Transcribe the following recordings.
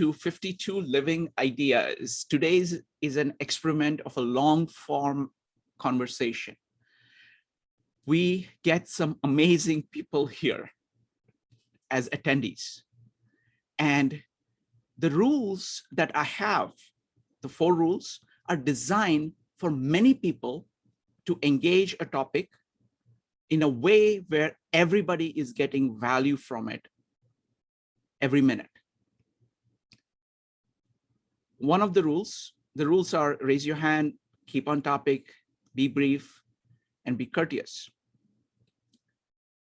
to 52 Living Ideas. Today's is an experiment of a long form conversation. We get some amazing people here as attendees. And the rules that I have, the 4 rules, are designed for many people to engage a topic in a way where everybody is getting value from it every minute. One of the rules are raise your hand, keep on topic, be brief, and be courteous.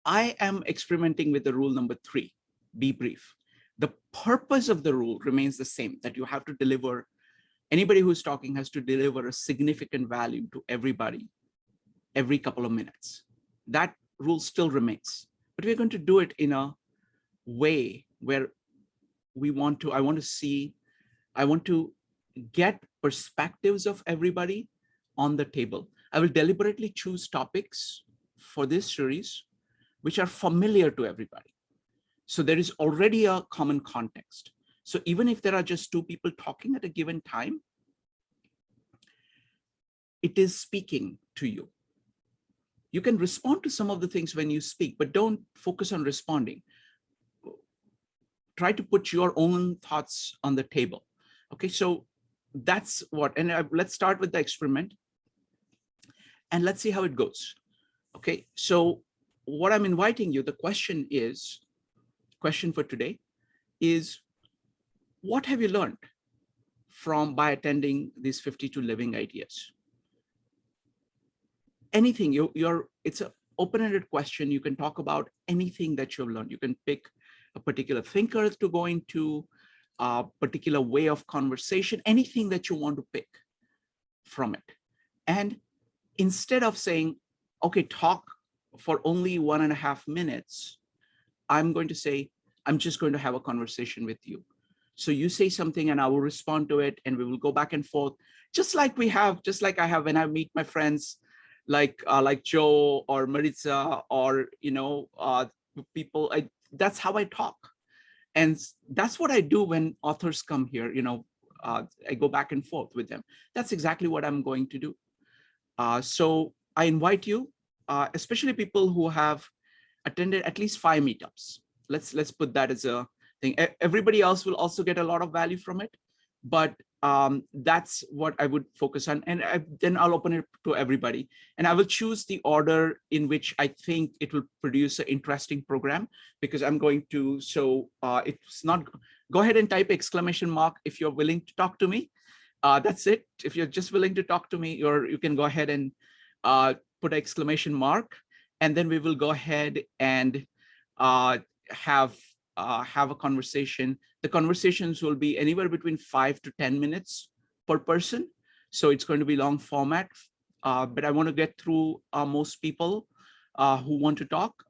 I am experimenting with the rule number 3, be brief. The purpose of the rule remains the same, that you have to deliver, anybody who's talking has to deliver a significant value to everybody every couple of minutes. That rule still remains, but we're going to do it in a way where I want to get perspectives of everybody on the table. I will deliberately choose topics for this series which are familiar to everybody. So there is already a common context. So even if there are just 2 people talking at a given time, it is speaking to you. You can respond to some of the things when you speak, but don't focus on responding. Try to put your own thoughts on the table. Okay, so that's what, and let's start with the experiment and let's see how it goes. Okay, so what I'm inviting you, the question for today is, what have you learned by attending these 52 Living Ideas? Anything, it's an open-ended question. You can talk about anything that you've learned. You can pick a particular thinker to go into, a particular way of conversation, anything that you want to pick from it. And instead of saying, okay, talk for only 1.5 minutes, I'm going to say, I'm just going to have a conversation with you. So you say something and I will respond to it and we will go back and forth, just like I have when I meet my friends like Joe or Maritza or, people, that's how I talk. And that's what I do when authors come here, I go back and forth with them. That's exactly what I'm going to do. So I invite you, especially people who have attended at least 5 meetups. Let's put that as a thing. Everybody else will also get a lot of value from it, but that's what I would focus on. And then I'll open it to everybody. And I will choose the order in which I think it will produce an interesting program, because I'm going to, it's not, go ahead and type ! If you're willing to talk to me. That's it. If you're just willing to talk to me, you can go ahead and put ! And then we will go ahead and have a conversation. The conversations will be anywhere between 5 to 10 minutes per person. So it's going to be long format, but I want to get through most people who want to talk.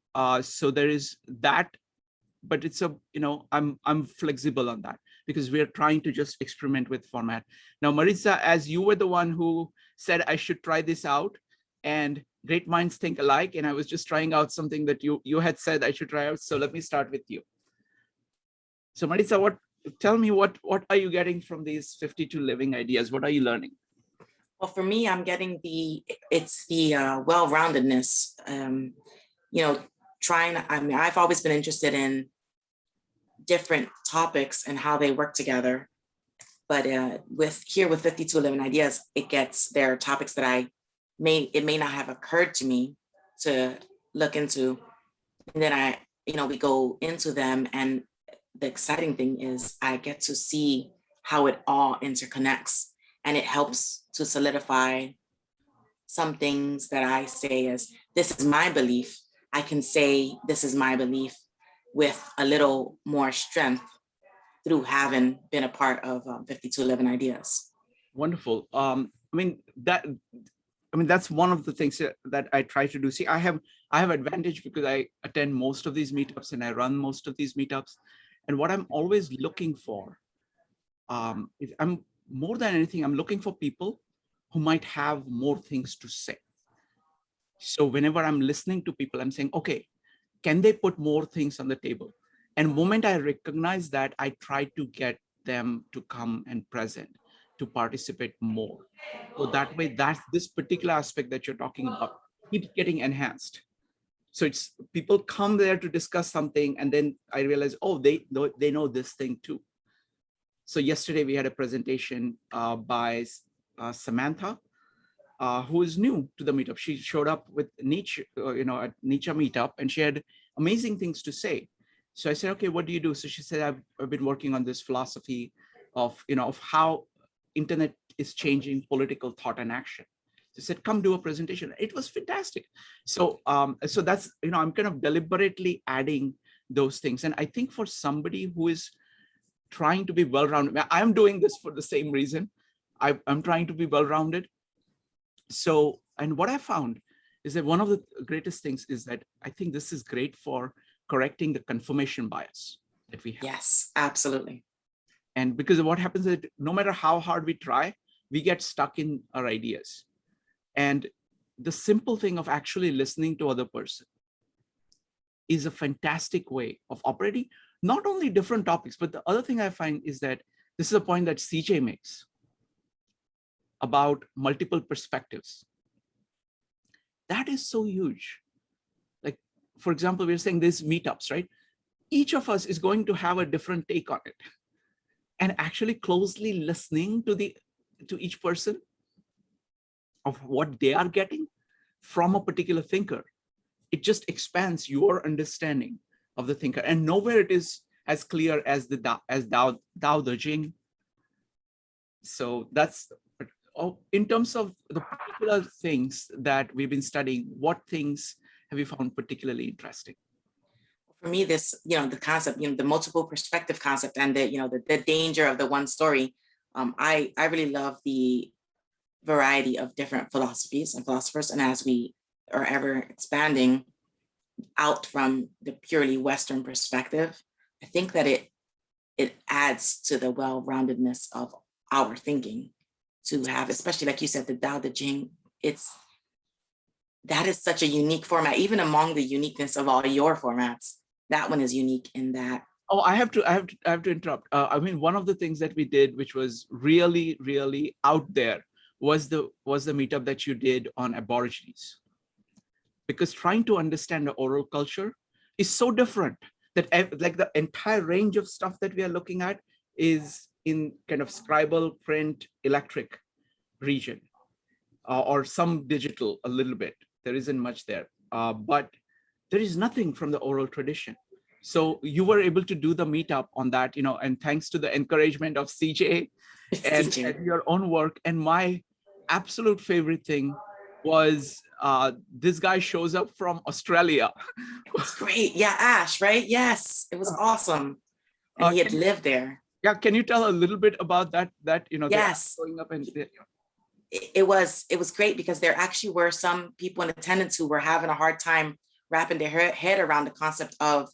So there is that, but it's I'm flexible on that because we are trying to just experiment with format. Now, Marisa, as you were the one who said I should try this out, and great minds think alike, and I was just trying out something that you had said I should try out. So let me start with you. So Marisa, tell me what are you getting from these 52 Living Ideas? What are you learning? Well, for me, I'm getting the well-roundedness. I've always been interested in different topics and how they work together. But with 52 Living Ideas, there are topics that it may not have occurred to me to look into. And then we go into them, and the exciting thing is I get to see how it all interconnects, and it helps to solidify some things that I say as, this is my belief. I can say this is my belief with a little more strength through having been a part of 52 Living Ideas. Wonderful. That's one of the things that I try to do. See, I have advantage because I attend most of these meetups and I run most of these meetups. And what I'm always looking for is, more than anything, I'm looking for people who might have more things to say. So whenever I'm listening to people, I'm saying, okay, can they put more things on the table? And the moment I recognize that, I try to get them to come and present, to participate more. So that way, that's this particular aspect that you're talking about keeps getting enhanced. So it's people come there to discuss something, and then I realize, oh, they know this thing too. So yesterday we had a presentation by Samantha, who is new to the meetup. She showed up with Nietzsche, at Nietzsche meetup, and she had amazing things to say. So I said, okay, what do you do? So she said, I've been working on this philosophy of how internet is changing political thought and action. She said, come do a presentation. It was fantastic. So so that's, I'm kind of deliberately adding those things. And I think for somebody who is trying to be well-rounded, I'm doing this for the same reason. I'm trying to be well-rounded. So, and what I found is that one of the greatest things is that I think this is great for correcting the confirmation bias that we have. Yes, absolutely. And because of what happens is that no matter how hard we try, we get stuck in our ideas. And the simple thing of actually listening to other person is a fantastic way of operating, not only different topics, but the other thing I find is that this is a point that CJ makes about multiple perspectives. That is so huge. Like, for example, we're saying these meetups, right? Each of us is going to have a different take on it. And actually closely listening to each person of what they are getting from a particular thinker, it just expands your understanding of the thinker. And nowhere it is as clear as Lao Tze. So that's, in terms of the particular things that we've been studying, what things have you found particularly interesting? For me, this, the concept, the multiple perspective concept, and the danger of the one story. I really love the variety of different philosophies and philosophers. And as we are ever expanding out from the purely Western perspective, I think that it adds to the well-roundedness of our thinking to have, especially like you said, the Lao Tze. That is such a unique format, even among the uniqueness of all your formats. That one is unique in that. Oh, I have to interrupt. I mean, one of the things that we did, which was really, really out there, was the meetup that you did on Aborigines. Because trying to understand the oral culture is so different that like the entire range of stuff that we are looking at is in kind of scribal, print, electric region, or some digital a little bit. There isn't much there, but there is nothing from the oral tradition. So you were able to do the meetup on that, and thanks to the encouragement of CJ and your own work. And my absolute favorite thing was this guy shows up from Australia. It was great. Yeah, Ash, right? Yes, it was awesome. And he had lived there. Yeah, can you tell a little bit about that? Yes. Showing up and it was great because there actually were some people in attendance who were having a hard time wrapping their head around the concept of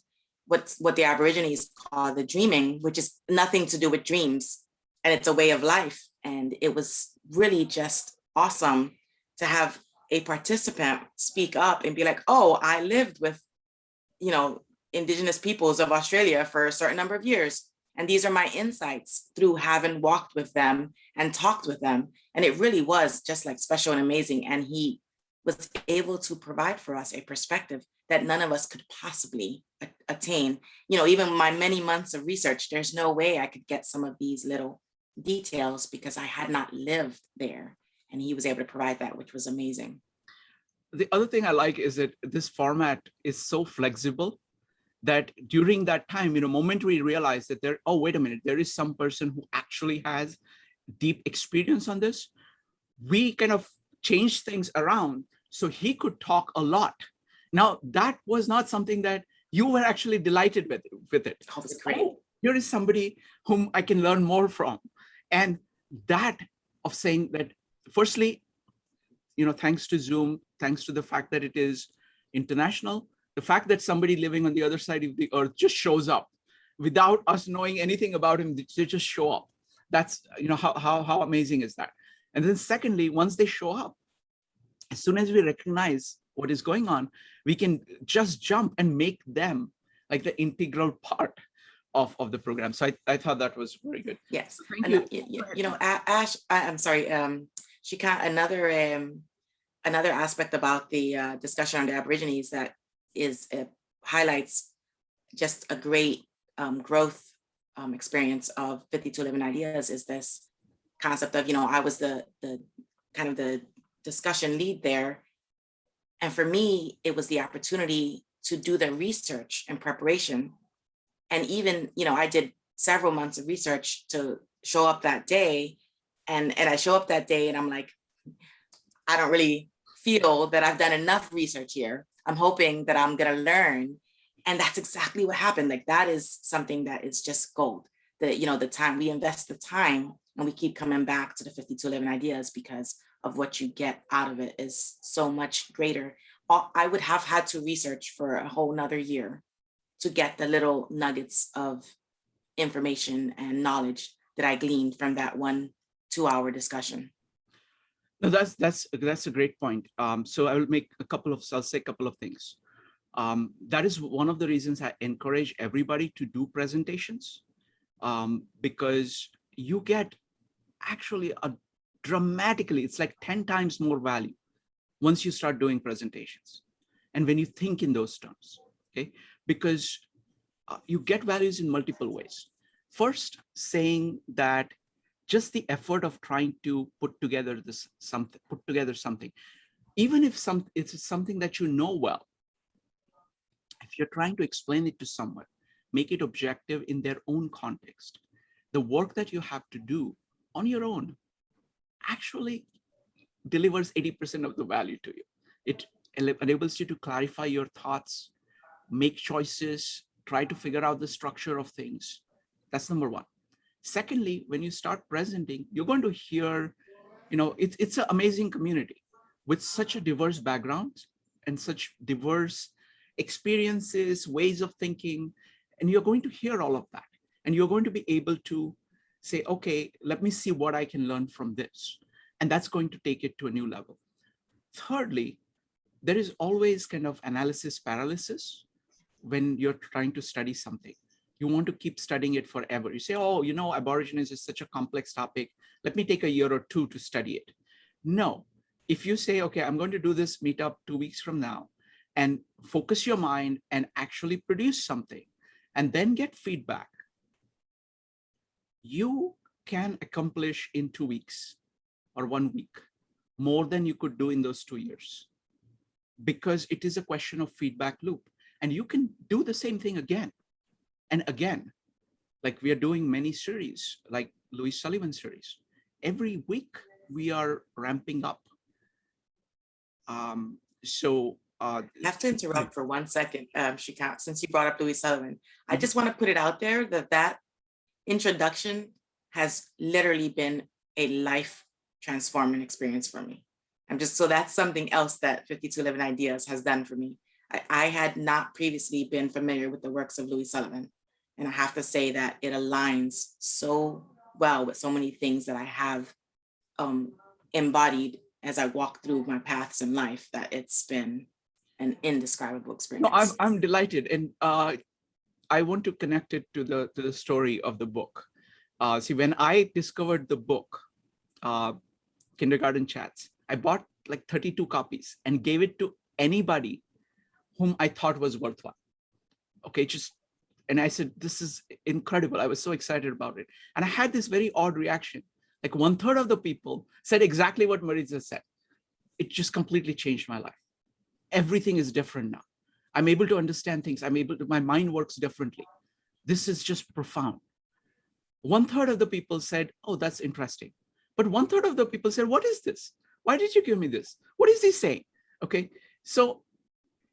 what the Aborigines call the dreaming, which is nothing to do with dreams, and it's a way of life. And it was really just awesome to have a participant speak up and be like, oh, I lived with, Indigenous peoples of Australia for a certain number of years. And these are my insights through having walked with them and talked with them. And it really was just like special and amazing. And he was able to provide for us a perspective that none of us could possibly attain. Even my many months of research, there's no way I could get some of these little details because I had not lived there. And he was able to provide that, which was amazing. The other thing I like is that this format is so flexible that during that time, moment we realize that wait a minute, there is some person who actually has deep experience on this, we kind of change things around so he could talk a lot. Now, that was not something that you were actually delighted with it. Oh, it's great. Here is somebody whom I can learn more from. And that of saying that, firstly, thanks to Zoom, thanks to the fact that it is international, the fact that somebody living on the other side of the earth just shows up without us knowing anything about him, they just show up. That's, how amazing is that? And then secondly, once they show up, as soon as we recognize what is going on, we can just jump and make them like the integral part of the program. So I thought that was very good. Yes. Thank And, you. you know, Ash, I'm sorry, Shrikant, another aspect about the discussion on the Aborigines that is highlights just a great growth experience of 52 Living Ideas is this concept of, you know, I was the kind of the discussion lead there. And for me, it was the opportunity to do the research and preparation. And even, you know, I did several months of research to show up that day. And I show up that day and I'm like, I don't really feel that I've done enough research here. I'm hoping that I'm going to learn. And that's exactly what happened. Like that is something that is just gold. The, you know, the time we invest the time and we keep coming back to the 52 Living Ideas because of what you get out of it is so much greater. I would have had to research for a whole nother year to get the little nuggets of information and knowledge that I gleaned from that 1 2-hour discussion. No, that's a great point. So I'll say a couple of things. That is one of the reasons I encourage everybody to do presentations, because you get actually dramatically, it's like 10 times more value once you start doing presentations. And when you think in those terms, okay, because you get values in multiple ways. First, saying that just the effort of trying to put together something, even if it's something that you know well, if you're trying to explain it to someone, make it objective in their own context, the work that you have to do on your own actually delivers 80% of the value to you. It enables you to clarify your thoughts, make choices, try to figure out the structure of things. That's number one. Secondly, when you start presenting, you're going to hear, you know, it's an amazing community with such a diverse background and such diverse experiences, ways of thinking, and you're going to hear all of that. And you're going to be able to say, okay, let me see what I can learn from this. And that's going to take it to a new level. Thirdly, there is always kind of analysis paralysis when you're trying to study something. You want to keep studying it forever. You say, oh, you know, Aborigines is such a complex topic. Let me take a year or two to study it. No, if you say, okay, I'm going to do this meetup 2 weeks from now and focus your mind and actually produce something and then get feedback, you can accomplish in 2 weeks or 1 week more than you could do in those 2 years, because it is a question of feedback loop. And you can do the same thing again and again. Like we are doing many series, like Louis Sullivan series. Every week we are ramping up. I have to interrupt for 1 second, Shrikant, since you brought up Louis Sullivan. I just want to put it out there that introduction has literally been a life transforming experience for me. So that's something else that 52 Living Ideas has done for me. I had not previously been familiar with the works of Louis Sullivan. And I have to say that it aligns so well with so many things that I have embodied as I walk through my paths in life, that it's been an indescribable experience. No, I'm delighted. And I want to connect it to the story of the book. See, when I discovered the book, Kindergarten Chats, I bought like 32 copies and gave it to anybody whom I thought was worthwhile. Okay, and I said, this is incredible. I was so excited about it. And I had this very odd reaction. Like 1/3 of the people said exactly what Marisa said. It just completely changed my life. Everything is different now. I'm able to understand things. My mind works differently. This is just profound. 1/3 of the people said, oh, that's interesting. But 1/3 of the people said, what is this? Why did you give me this? What is he saying? Okay, so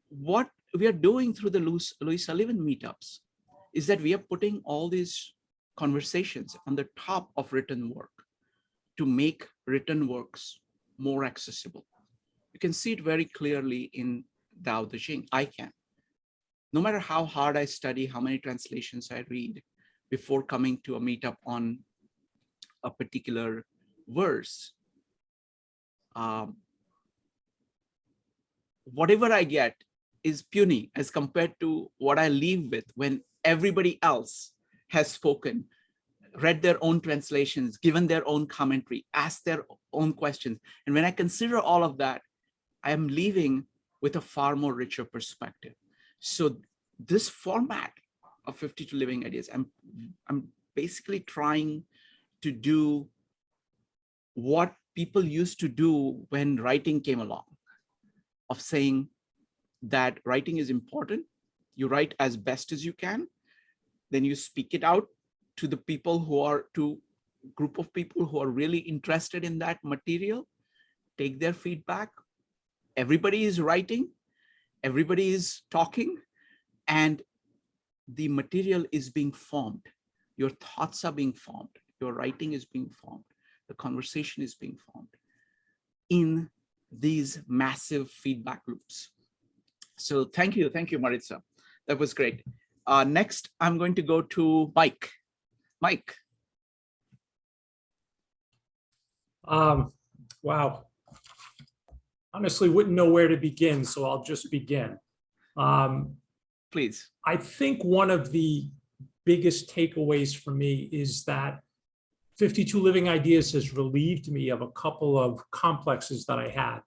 what we are doing through the Louis Sullivan meetups is that we are putting all these conversations on the top of written work to make written works more accessible. You can see it very clearly in Lao Tze. I can. No matter how hard I study, how many translations I read before coming to a meetup on a particular verse, whatever I get is puny as compared to what I leave with when everybody else has spoken, read their own translations, given their own commentary, asked their own questions. And when I consider all of that, I am leaving with a far more richer perspective. So this format of 52 Living Ideas, I'm basically trying to do what people used to do when writing came along, of saying that writing is important. You write as best as you can, then you speak it out to the people who are, to group of people who are really interested in that material, take their feedback. Everybody is writing, everybody is talking, and the material is being formed. Your thoughts are being formed, your writing is being formed, the conversation is being formed in these massive feedback loops. So thank you, Maritza. That was great. Next, I'm going to go to Mike. Mike. Wow. Honestly, wouldn't know where to begin, so I'll just begin. Please. I think one of the biggest takeaways for me is that 52 Living Ideas has relieved me of a couple of complexes that I had.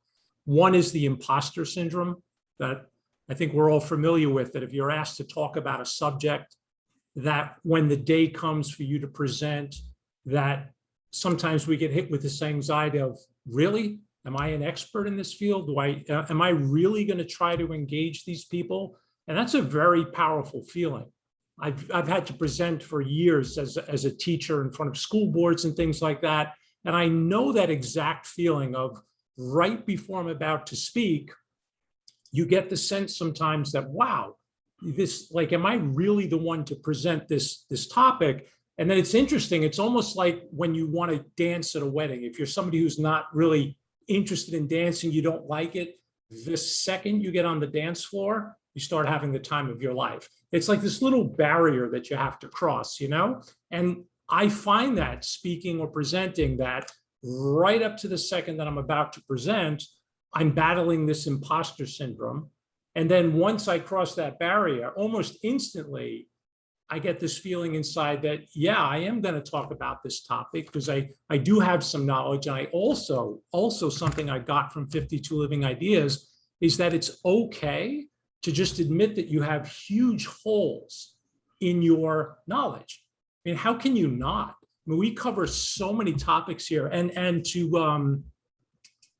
One is the imposter syndrome that I think we're all familiar with, that if you're asked to talk about a subject, that when the day comes for you to present, that sometimes we get hit with this anxiety of, really? Am I an expert in this field? Am I really going to try to engage these people? And that's a very powerful feeling. I've had to present for years as a teacher in front of school boards and things like that. And I know that exact feeling of right before I'm about to speak, you get the sense sometimes that, wow, this, like, am I really the one to present this topic? And then it's interesting. It's almost like when you want to dance at a wedding. If you're somebody who's not really interested in dancing, you don't like it, the second you get on the dance floor, you start having the time of your life. It's like this little barrier that you have to cross, you know? And I find that speaking or presenting, that right up to the second that I'm about to present, I'm battling this imposter syndrome. And then once I cross that barrier, almost instantly, I get this feeling inside that, yeah, I am going to talk about this topic because I do have some knowledge. And I also something I got from 52 Living Ideas is that it's okay to just admit that you have huge holes in your knowledge. I mean, how can you not? I mean, we cover so many topics here. And to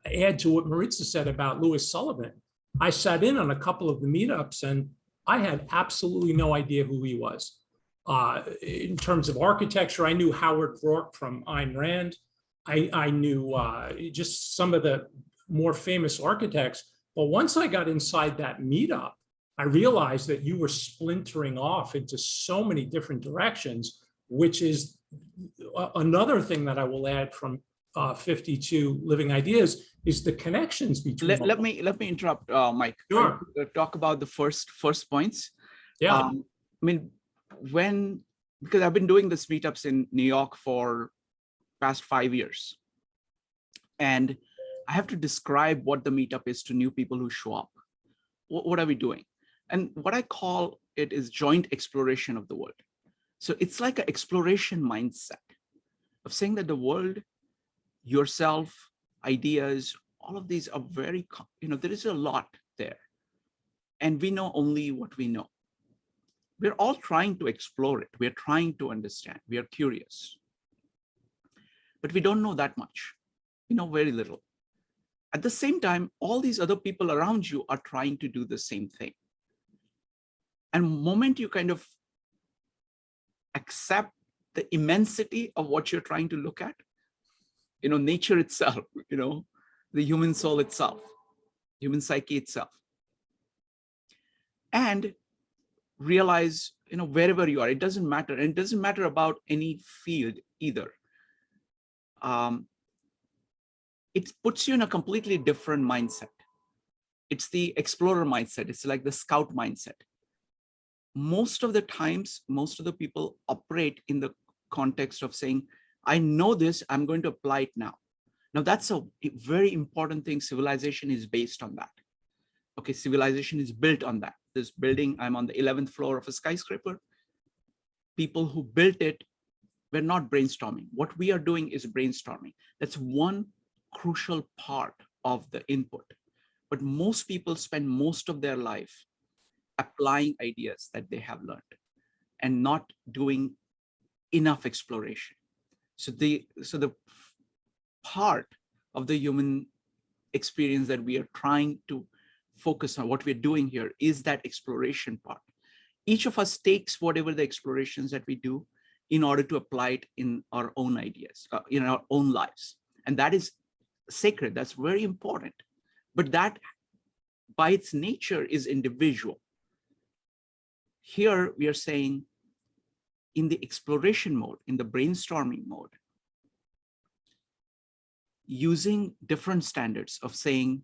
add to what Maritza said about Louis Sullivan, I sat in on a couple of the meetups and I had absolutely no idea who he was. In terms of architecture, I knew Howard Rourke from Ayn Rand. I knew just some of the more famous architects. But once I got inside that meetup, I realized that you were splintering off into so many different directions, which is another thing that I will add from 52 Living Ideas is the connections between. Let me interrupt, Mike. Sure. Talk about the first points. Yeah. I mean, because I've been doing this meetups in New York for past 5 years, and I have to describe what the meetup is to new people who show up. What are we doing? And what I call it is joint exploration of the world. So it's like an exploration mindset of saying that the world, yourself, ideas, all of these are very, there is a lot there. And we know only what we know. We're all trying to explore it. We're trying to understand. We are curious. But we don't know that much. We know very little. At the same time, all these other people around you are trying to do the same thing. And the moment you kind of accept the immensity of what you're trying to look at, nature itself, the human soul itself, human psyche itself, and realize, wherever you are, it doesn't matter. And it doesn't matter about any field either. It puts you in a completely different mindset. It's the explorer mindset. It's like the scout mindset. Most of the times, most of the people operate in the context of saying, I know this, I'm going to apply it now. Now, that's a very important thing. Civilization is based on that. Okay, civilization is built on that. This building, I'm on the 11th floor of a skyscraper. people who built it were not brainstorming. What we are doing is brainstorming. That's one crucial part of the input. But most people spend most of their life applying ideas that they have learned and not doing enough exploration. So the part of the human experience that we are trying to focus on, what we're doing here, is that exploration part. Each of us takes whatever the explorations that we do in order to apply it in our own ideas, in our own lives. And that is sacred, that's very important. But that by its nature is individual. Here we are saying in the exploration mode, in the brainstorming mode, using different standards of saying,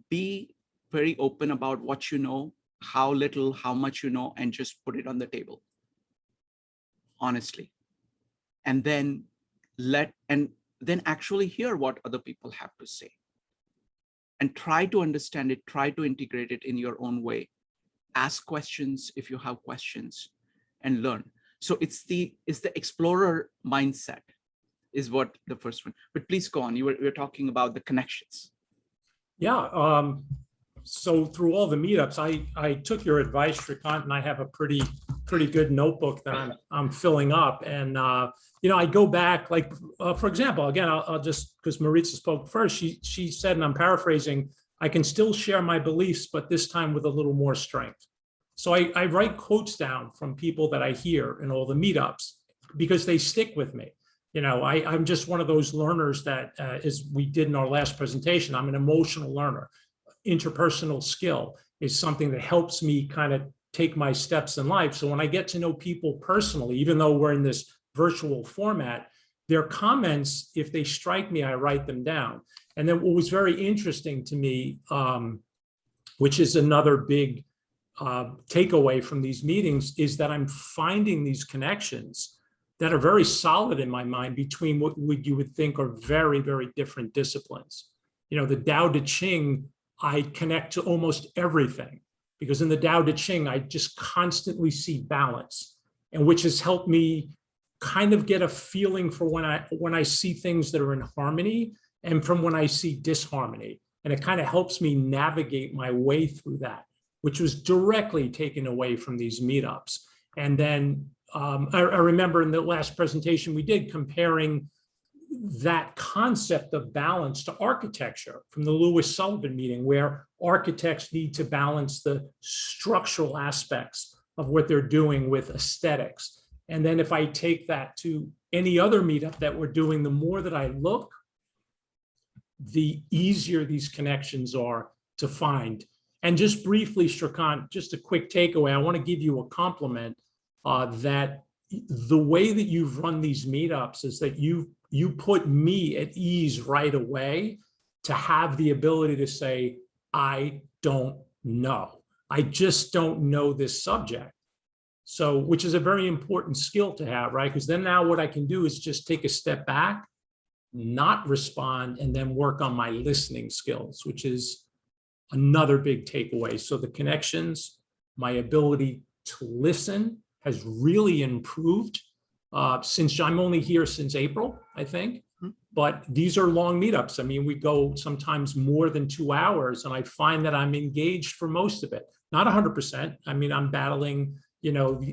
be very open about what you know, how little, how much you know, and just put it on the table, honestly. And then then actually hear what other people have to say. And try to understand it, try to integrate it in your own way. Ask questions if you have questions, and learn. So it's the explorer mindset is what the first one. But please go on. You were talking about the connections. Yeah. So through all the meetups, I took your advice, Shrikant, and I have a pretty good notebook that I'm filling up. And I go back, like for example, again, I'll just, because Maritza spoke first, she said, and I'm paraphrasing, I can still share my beliefs, but this time with a little more strength. So I write quotes down from people that I hear in all the meetups because they stick with me. I'm just one of those learners that, as we did in our last presentation, I'm an emotional learner. Interpersonal skill is something that helps me kind of take my steps in life. So when I get to know people personally, even though we're in this virtual format, their comments, if they strike me, I write them down. And then what was very interesting to me, which is another big takeaway from these meetings, is that I'm finding these connections that are very solid in my mind between what you would think are very, very different disciplines. The Tao Te Ching, I connect to almost everything, because in the Tao Te Ching, I just constantly see balance, and which has helped me kind of get a feeling for when I see things that are in harmony and from when I see disharmony. And it kind of helps me navigate my way through that, which was directly taken away from these meetups. And then I remember in the last presentation we did comparing that concept of balance to architecture from the Lewis Sullivan meeting, where architects need to balance the structural aspects of what they're doing with aesthetics. And then if I take that to any other meetup that we're doing, the more that I look, the easier these connections are to find. And just briefly, Shrikant, just a quick takeaway, I want to give you a compliment that the way that you've run these meetups is that you put me at ease right away to have the ability to say, I don't know. I just don't know this subject. So, which is a very important skill to have, right? Because then now what I can do is just take a step back, not respond, and then work on my listening skills, which is another big takeaway. So the connections, my ability to listen has really improved since I'm only here since April, I think. But these are long meetups. I mean, we go sometimes more than 2 hours, and I find that I'm engaged for most of it. Not 100%. I mean, I'm battling,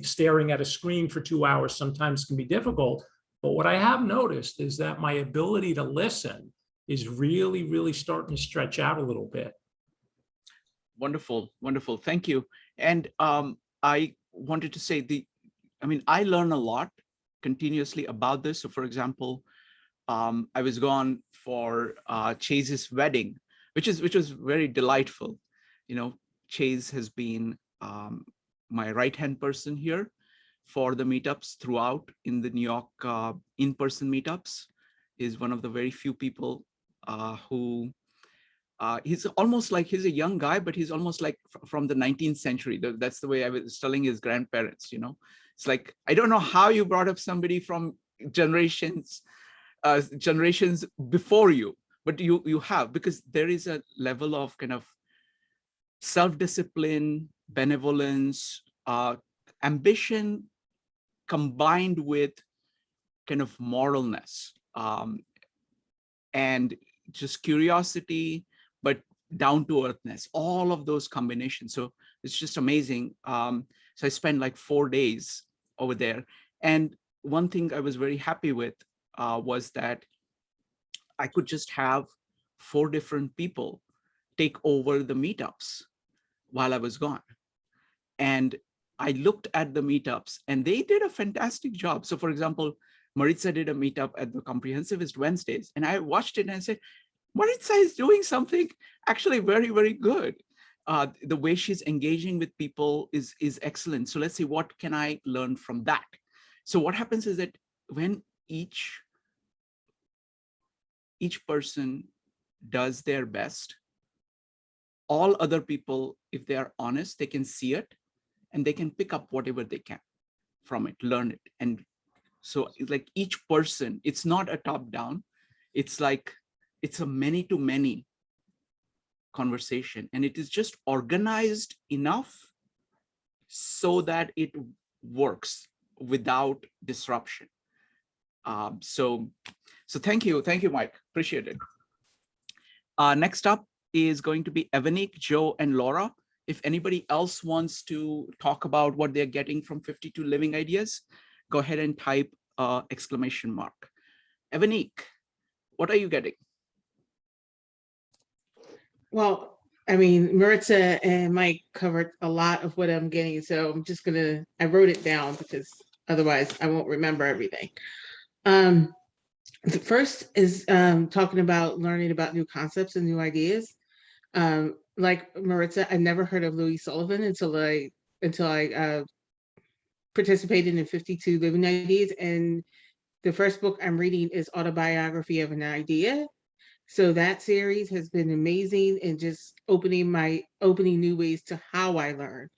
staring at a screen for 2 hours sometimes can be difficult. But what I have noticed is that my ability to listen is really, really starting to stretch out a little bit. Wonderful, wonderful. Thank you. And I wanted to say I learn a lot continuously about this. So for example, I was gone for Chase's wedding, which was very delightful. Chase has been my right-hand person here for the meetups throughout in the New York in-person meetups. He's one of the very few people who he's a young guy, but he's almost like from the 19th century. That's the way I was telling his grandparents, It's like, I don't know how you brought up somebody from generations before you, but you have, because there is a level of kind of self-discipline, benevolence, ambition combined with kind of moralness, and just curiosity, but down to earthness, all of those combinations. So it's just amazing. So I spent like 4 days over there. And one thing I was very happy with was that I could just have 4 different people take over the meetups while I was gone. And I looked at the meetups and they did a fantastic job. So for example, Maritza did a meetup at the Comprehensivist Wednesdays, and I watched it and I said, Maritza is doing something actually very, very good. The way she's engaging with people is excellent. So let's see, what can I learn from that? So what happens is that when each person does their best, all other people, if they are honest, they can see it and they can pick up whatever they can from it, learn it. And so like each person, it's not a top down, it's like, it's a many to many conversation, and it is just organized enough so that it works without disruption. So thank you, Mike, appreciate it. Next up is going to be Evanik, Joe, and Laura. If anybody else wants to talk about what they're getting from 52 Living Ideas, go ahead and type exclamation mark. Evanik, what are you getting? Well, I mean, Maritza and Mike covered a lot of what I'm getting, so I'm just gonna, I wrote it down because otherwise I won't remember everything. The first is talking about learning about new concepts and new ideas. Like Maritza, I never heard of Louis Sullivan until I participated in 52 Living Ideas, and the first book I'm reading is Autobiography of an Idea. So that series has been amazing and just opening new ways to how I learn,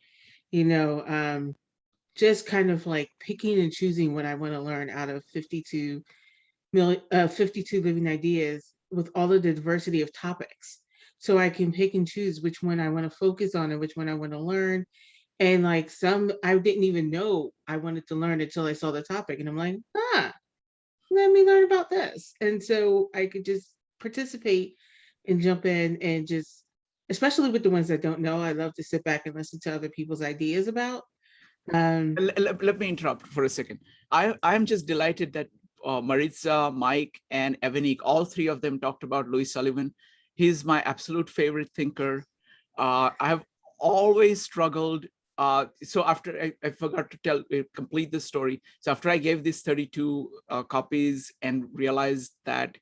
just kind of like picking and choosing what I want to learn out of 52 Living Ideas with all of the diversity of topics. So I can pick and choose which one I want to focus on and which one I want to learn. And like some I didn't even know I wanted to learn until I saw the topic. And I'm like, let me learn about this. And so I could just participate and jump in and just, especially with the ones that don't know, I love to sit back and listen to other people's ideas about. Let me interrupt for a second. I'm just delighted that Maritza, Mike, and Evanik, all 3 of them talked about Louis Sullivan. He's my absolute favorite thinker. I have always struggled. So after I forgot to complete the story. So after I gave these 32 copies and realized that,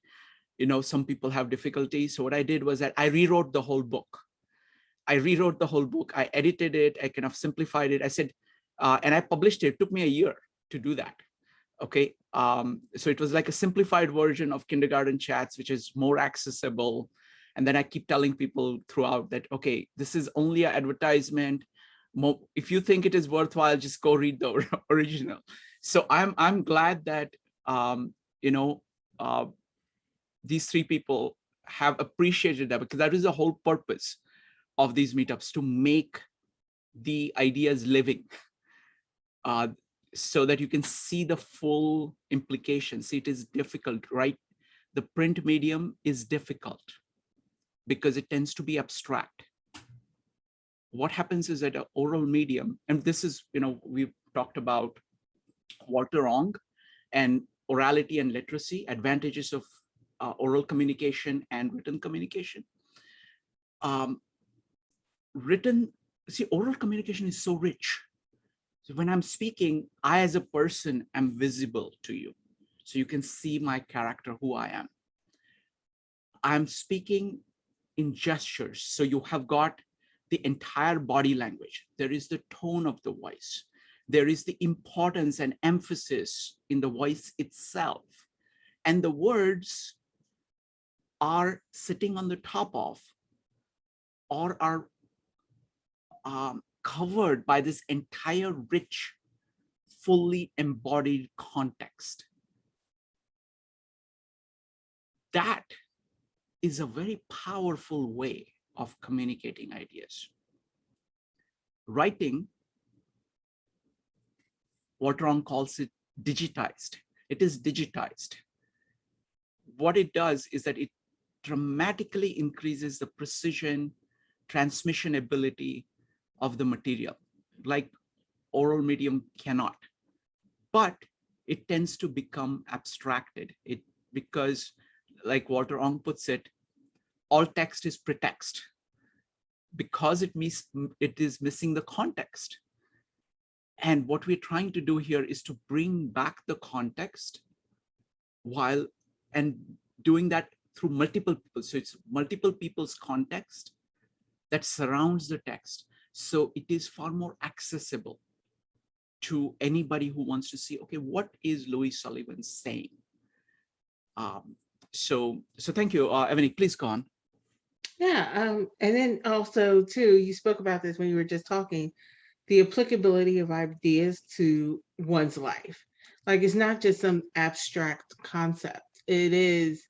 some people have difficulty. So what I did was that I rewrote the whole book. I edited it. I kind of simplified it. I said, and I published it. It took me a year to do that. Okay. So it was like a simplified version of kindergarten chats, which is more accessible. And then I keep telling people throughout that, okay, this is only an advertisement. If you think it is worthwhile, just go read the original. So I'm glad that, these 3 people have appreciated that, because that is the whole purpose of these meetups, to make the ideas living, so that you can see the full implications. See, it is difficult, right? The print medium is difficult because it tends to be abstract. What happens is that an oral medium, and this is, we've talked about Walter Ong and orality and literacy, advantages of oral communication and written communication. Oral communication is so rich. So when I'm speaking, I as a person am visible to you. So you can see my character, who I am. I'm speaking in gestures. So you have got the entire body language. There is the tone of the voice. There is the importance and emphasis in the voice itself. And the words are sitting on the top of, or are covered by this entire rich, fully embodied context. That is a very powerful way of communicating ideas. Writing Walter Ong calls it digitized. It is digitized. What it does is that it dramatically increases the precision, transmission ability of the material, like oral medium cannot. But it tends to become abstracted. Because, like Walter Ong puts it, all text is pretext, because it is missing the context. And what we're trying to do here is to bring back the context and doing that through multiple people. So it's multiple people's context that surrounds the text. So it is far more accessible to anybody who wants to see, okay, what is Louis Sullivan saying? So thank you. Ebony, please go on. Yeah, and then also too, you spoke about this when you were just talking, the applicability of ideas to one's life. Like it's not just some abstract concept. It is,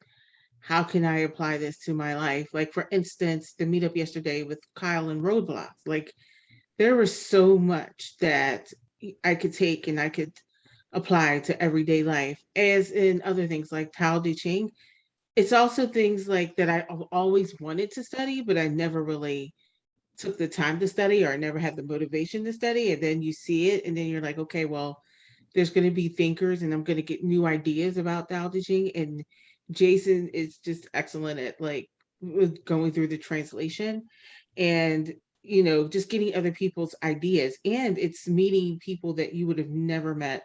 how can I apply this to my life? Like for instance, the meetup yesterday with Kyle and Roadblocks, like there was so much that I could take and I could apply to everyday life, as in other things like Tao Te Ching. It's also things like that I've always wanted to study, but I never really took the time to study, or I never had the motivation to study. And then you see it and then you're like, okay, well, there's going to be thinkers and I'm going to get new ideas about Tao Te Ching. And Jason is just excellent at like with going through the translation and, you know, just getting other people's ideas. And it's meeting people that you would have never met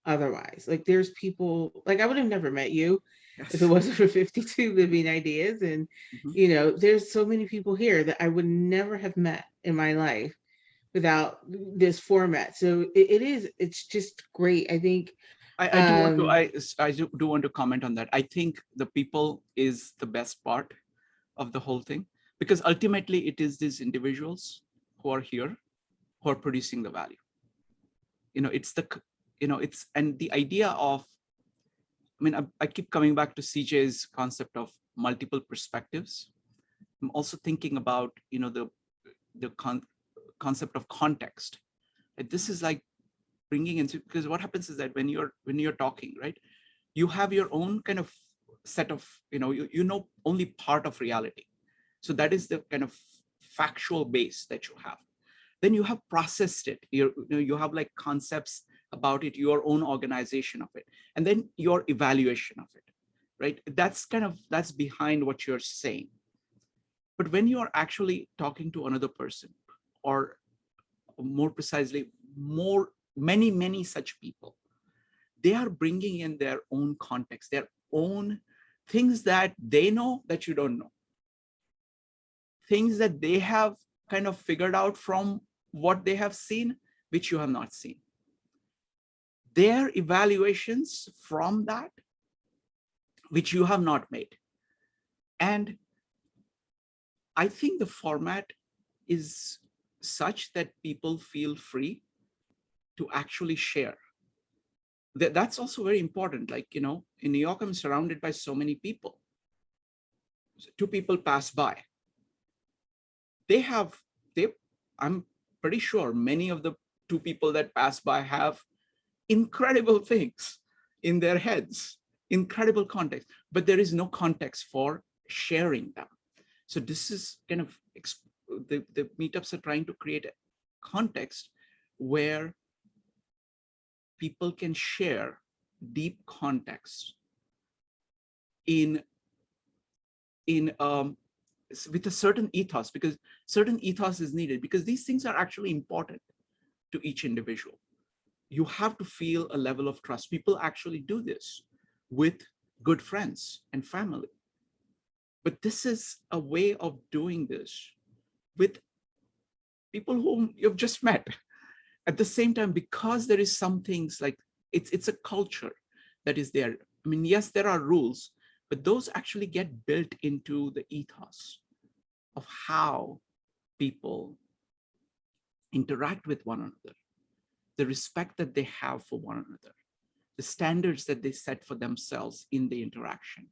otherwise. Like there's people, like I would have never met you if it wasn't for 52 Living Ideas. And, you know, there's so many people here that I would never have met in my life without this format. So it's just great. I think I do want to comment on that. I think the people is the best part of the whole thing, because ultimately it is these individuals who are here who are producing the value. And the idea of, I mean, I keep coming back to CJ's concept of multiple perspectives. I'm also thinking about, the concept of context. This is like bringing in, because what happens is that when you're talking, right, you have your own kind of set of, you know only part of reality. So that is the kind of factual base that you have. Then you have processed it. You have like concepts about it, your own organization of it, and then your evaluation of it, right? That's behind what you're saying. But when you are actually talking to another person, or more precisely, many such people, they are bringing in their own context, their own things that they know that you don't know, things that they have kind of figured out from what they have seen, which you have not seen. Their evaluations from that, which you have not made. And I think the format is such that people feel free to actually share. That's also very important. Like, in New York, I'm surrounded by so many people. Two people pass by. I'm pretty sure many of the two people that pass by have incredible things in their heads, incredible context, but there is no context for sharing them. So this is kind of, the meetups are trying to create a context where people can share deep context with a certain ethos, because certain ethos is needed, because these things are actually important to each individual. You have to feel a level of trust. People actually do this with good friends and family. But this is a way of doing this with people whom you've just met. At the same time, because there is some things like, it's a culture that is there. I mean, yes, there are rules, but those actually get built into the ethos of how people interact with one another, the respect that they have for one another, the standards that they set for themselves in the interaction.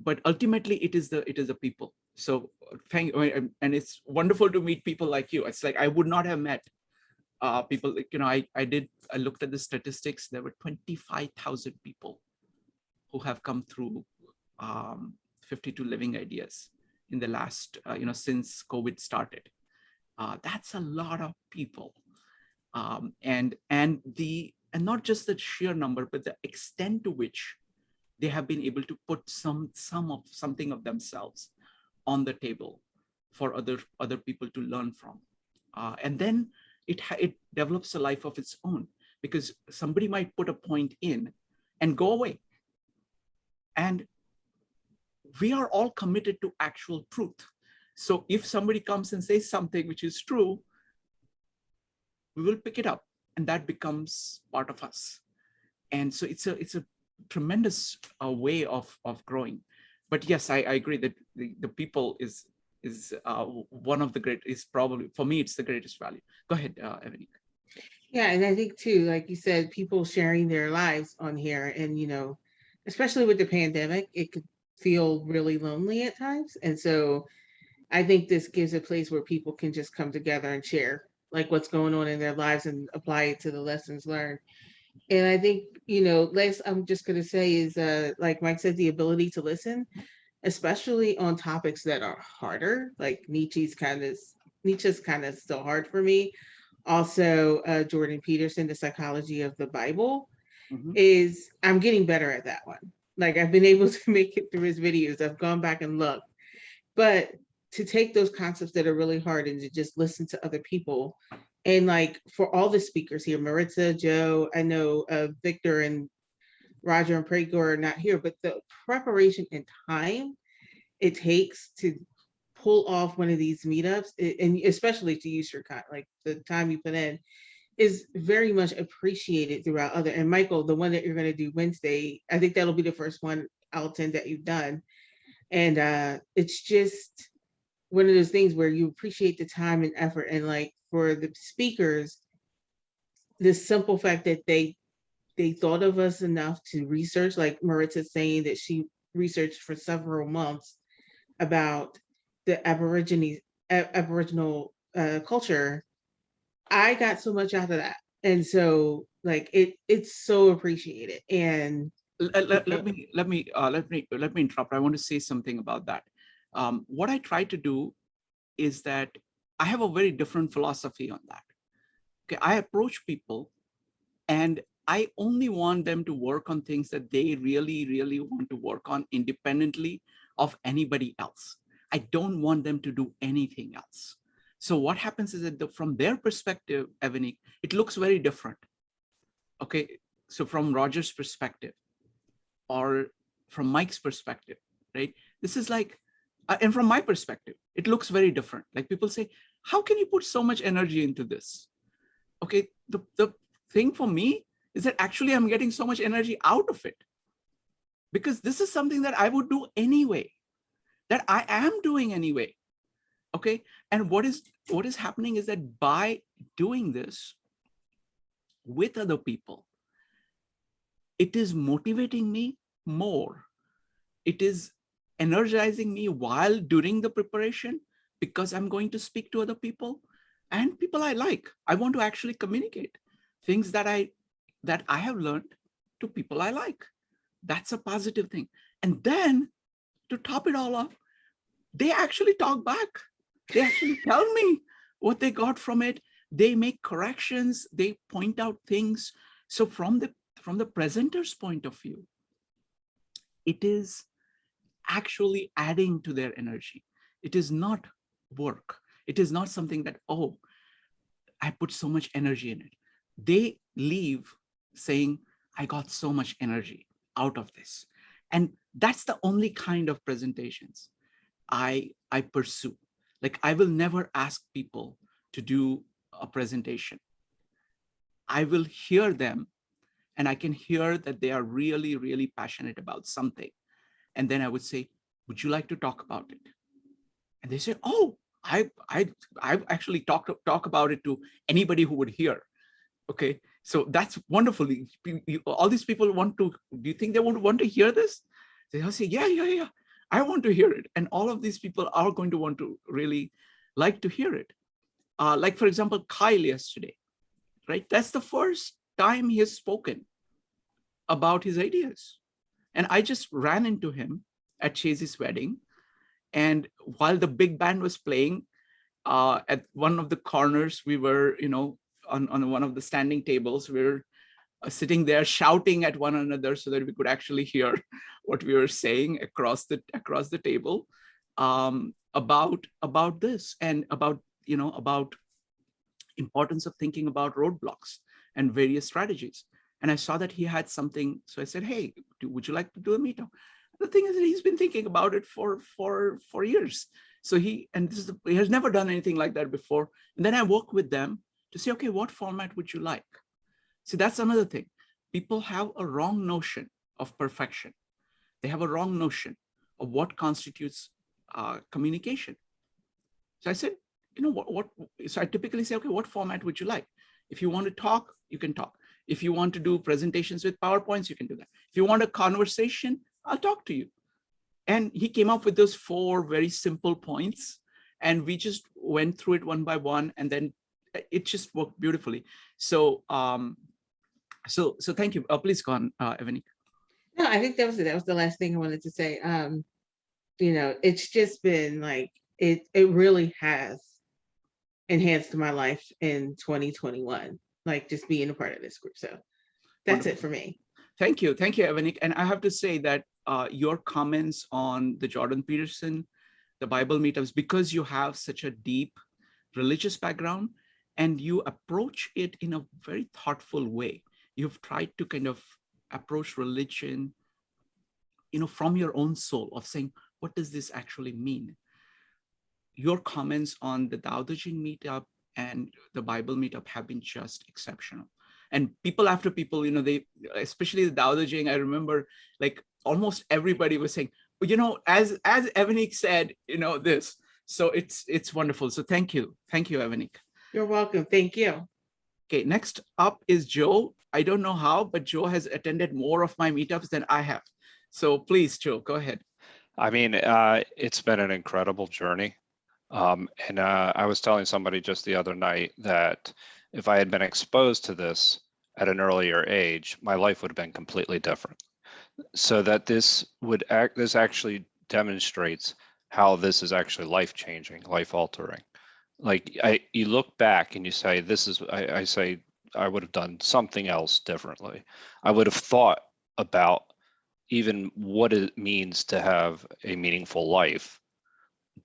But ultimately it is the people. So and it's wonderful to meet people like you. It's like I would not have met people, I looked at the statistics. There were 25,000 people who have come through 52 Living Ideas in the last, since COVID started. That's a lot of people. And not just the sheer number, but the extent to which they have been able to put something of themselves on the table for other people to learn from. And then it develops a life of its own, because somebody might put a point in and go away. And we are all committed to actual truth. So if somebody comes and says something which is true, we will pick it up, and that becomes part of us. And so it's a tremendous way of growing. But yes, I agree that the people is one of the is probably, for me, it's the greatest value. Go ahead, Ebony. Yeah, and I think too, like you said, people sharing their lives on here, and especially with the pandemic, it could feel really lonely at times. And so I think this gives a place where people can just come together and share like what's going on in their lives and apply it to the lessons learned. And I think, last I'm just going to say is, like Mike said, the ability to listen, especially on topics that are harder, like Nietzsche's kind of still hard for me. Also, Jordan Peterson, The Psychology of the Bible, is I'm getting better at that one. Like I've been able to make it through his videos. I've gone back and looked. But to take those concepts that are really hard and to just listen to other people. And like for all the speakers here, Maritza, Joe, I know Victor and Roger and Pregor are not here, but the preparation and time it takes to pull off one of these meetups, and especially to use Shrikant, like the time you put in, is very much appreciated throughout other. And Michael, the one that you're going to do Wednesday, I think that'll be the first one I'll attend that you've done. And it's just one of those things where you appreciate the time and effort. And like for the speakers, the simple fact that they thought of us enough to research, like Maritza saying that she researched for several months about the Aboriginal culture. I got so much out of that. And so like it's so appreciated. And let me interrupt. I want to say something about that. What I try to do is that I have a very different philosophy on that. Okay, I approach people and I only want them to work on things that they really, really want to work on independently of anybody else. I don't want them to do anything else. So what happens is that from their perspective, Ebony, it looks very different. Okay, so from Roger's perspective or from Mike's perspective, right? This is like, and from my perspective, it looks very different. Like people say, how can you put so much energy into this? Okay, the thing for me is that actually I'm getting so much energy out of it because this is something that I would do anyway, that I am doing anyway. Okay, and what is happening is that by doing this with other people, it is motivating me more. It is energizing me while during the preparation because I'm going to speak to other people and people I like. I want to actually communicate things that I have learned to people I like. That's a positive thing. And then to top it all off, they actually talk back. They actually tell me what they got from it. They make corrections. They point out things. So from the presenter's point of view, it is actually adding to their energy. It is not work. It is not something that, oh, I put so much energy in it. They leave saying, I got so much energy out of this. And that's the only kind of presentations I pursue. Like I will never ask people to do a presentation. I will hear them and I can hear that they are really, really passionate about something. And then I would say, would you like to talk about it? And they say, oh, I actually talk about it to anybody who would hear. Okay, so that's wonderful. All these people do you think they would want to hear this? They'll say, yeah, I want to hear it. And all of these people are going to want to really like to hear it. Like, for example, Kyle yesterday. right? That's the first time he has spoken about his ideas. And I just ran into him at Chase's wedding. And while the big band was playing, at one of the corners, we were, on one of the standing tables, we were sitting there shouting at one another so that we could actually hear what we were saying across the table, about this, and about importance of thinking about roadblocks and various strategies. And I saw that he had something, so I said, "Hey, would you like to do a meetup?" The thing is that he's been thinking about it for years. So he has never done anything like that before. And then I work with them to say, okay, what format would you like? See, that's another thing. People have a wrong notion of perfection. They have a wrong notion of what constitutes communication. So I said, so I typically say, okay, what format would you like? If you want to talk, you can talk. If you want to do presentations with PowerPoints, you can do that. If you want a conversation, I'll talk to you. And he came up with those 4 very simple points, and we just went through it one by one, and then it just worked beautifully. So, so thank you. Please go on, Evanik. No, I think that was it. That was the last thing I wanted to say. It's just been like, it really has enhanced my life in 2021, like just being a part of this group. So that's it for me. Thank you, Evanik. And I have to say that your comments on the Jordan Peterson, the Bible meetups, because you have such a deep religious background and you approach it in a very thoughtful way. You've tried to kind of approach religion, from your own soul, of saying, what does this actually mean? Your comments on the Lao Tze meetup and the Bible meetup have been just exceptional. And people after people, they, especially the Lao Tze, I remember like almost everybody was saying, as Evanik said, this. So it's wonderful. So thank you, Evanik. You're welcome. Thank you. Okay, next up is Joe. I don't know how, but Joe has attended more of my meetups than I have. So please, Joe, go ahead. I mean, it's been an incredible journey. And I was telling somebody just the other night that if I had been exposed to this at an earlier age, my life would have been completely different. So that this actually demonstrates how this is actually life-changing, life-altering. Like you look back and you say, I say, I would have done something else differently. I would have thought about even what it means to have a meaningful life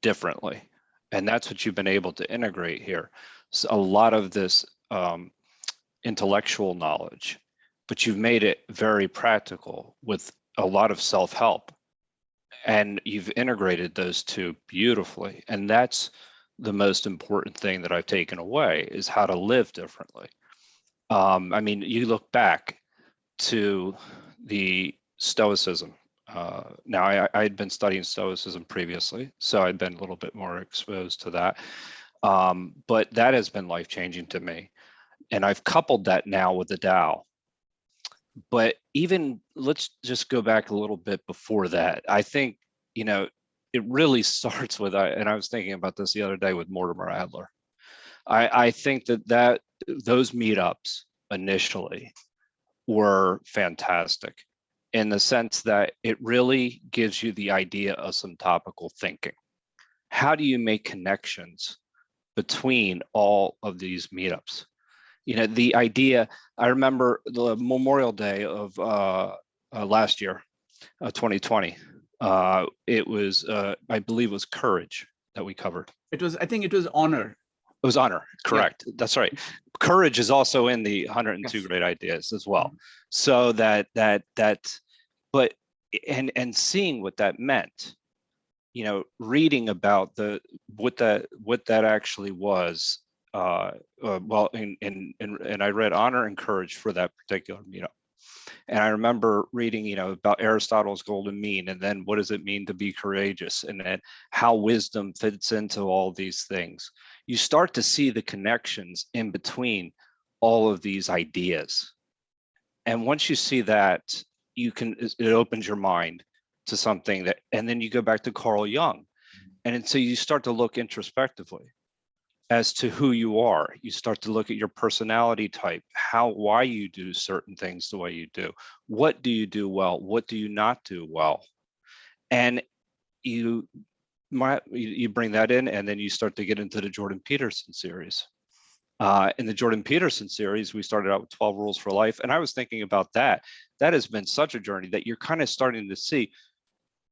differently. And that's what you've been able to integrate here. So a lot of this intellectual knowledge, but you've made it very practical with a lot of self-help. And you've integrated those two beautifully. And that's the most important thing that I've taken away, is how to live differently. I mean, you look back to the Stoicism. Now, I had been studying Stoicism previously, so I'd been a little bit more exposed to that. But that has been life-changing to me. And I've coupled that now with the Tao. But even, let's just go back a little bit before that. I think, it really starts with, and I was thinking about this the other day with Mortimer Adler. I think that those meetups initially were fantastic in the sense that it really gives you the idea of some topical thinking. How do you make connections between all of these meetups? The idea, I remember the Memorial Day of last year, 2020. It was, I believe it was courage that we covered. I think it was honor. It was honor, correct. Yeah. That's right. Courage is also in the 102 yes. Great ideas as well. So but seeing what that meant, reading about what that actually was. Well, and I read honor and courage for that particular meetup. And I remember reading, about Aristotle's golden mean, and then what does it mean to be courageous, and then how wisdom fits into all these things. You start to see the connections in between all of these ideas. And once you see that, it opens your mind to something and then you go back to Carl Jung. And so you start to look introspectively. as to who you are. You start to look at your personality type, why you do certain things the way you do. What do you do well? What do you not do well? And you bring that in, and then you start to get into the Jordan Peterson series. In the Jordan Peterson series, we started out with 12 rules for life. And I was thinking about that. That has been such a journey that you're kind of starting to see.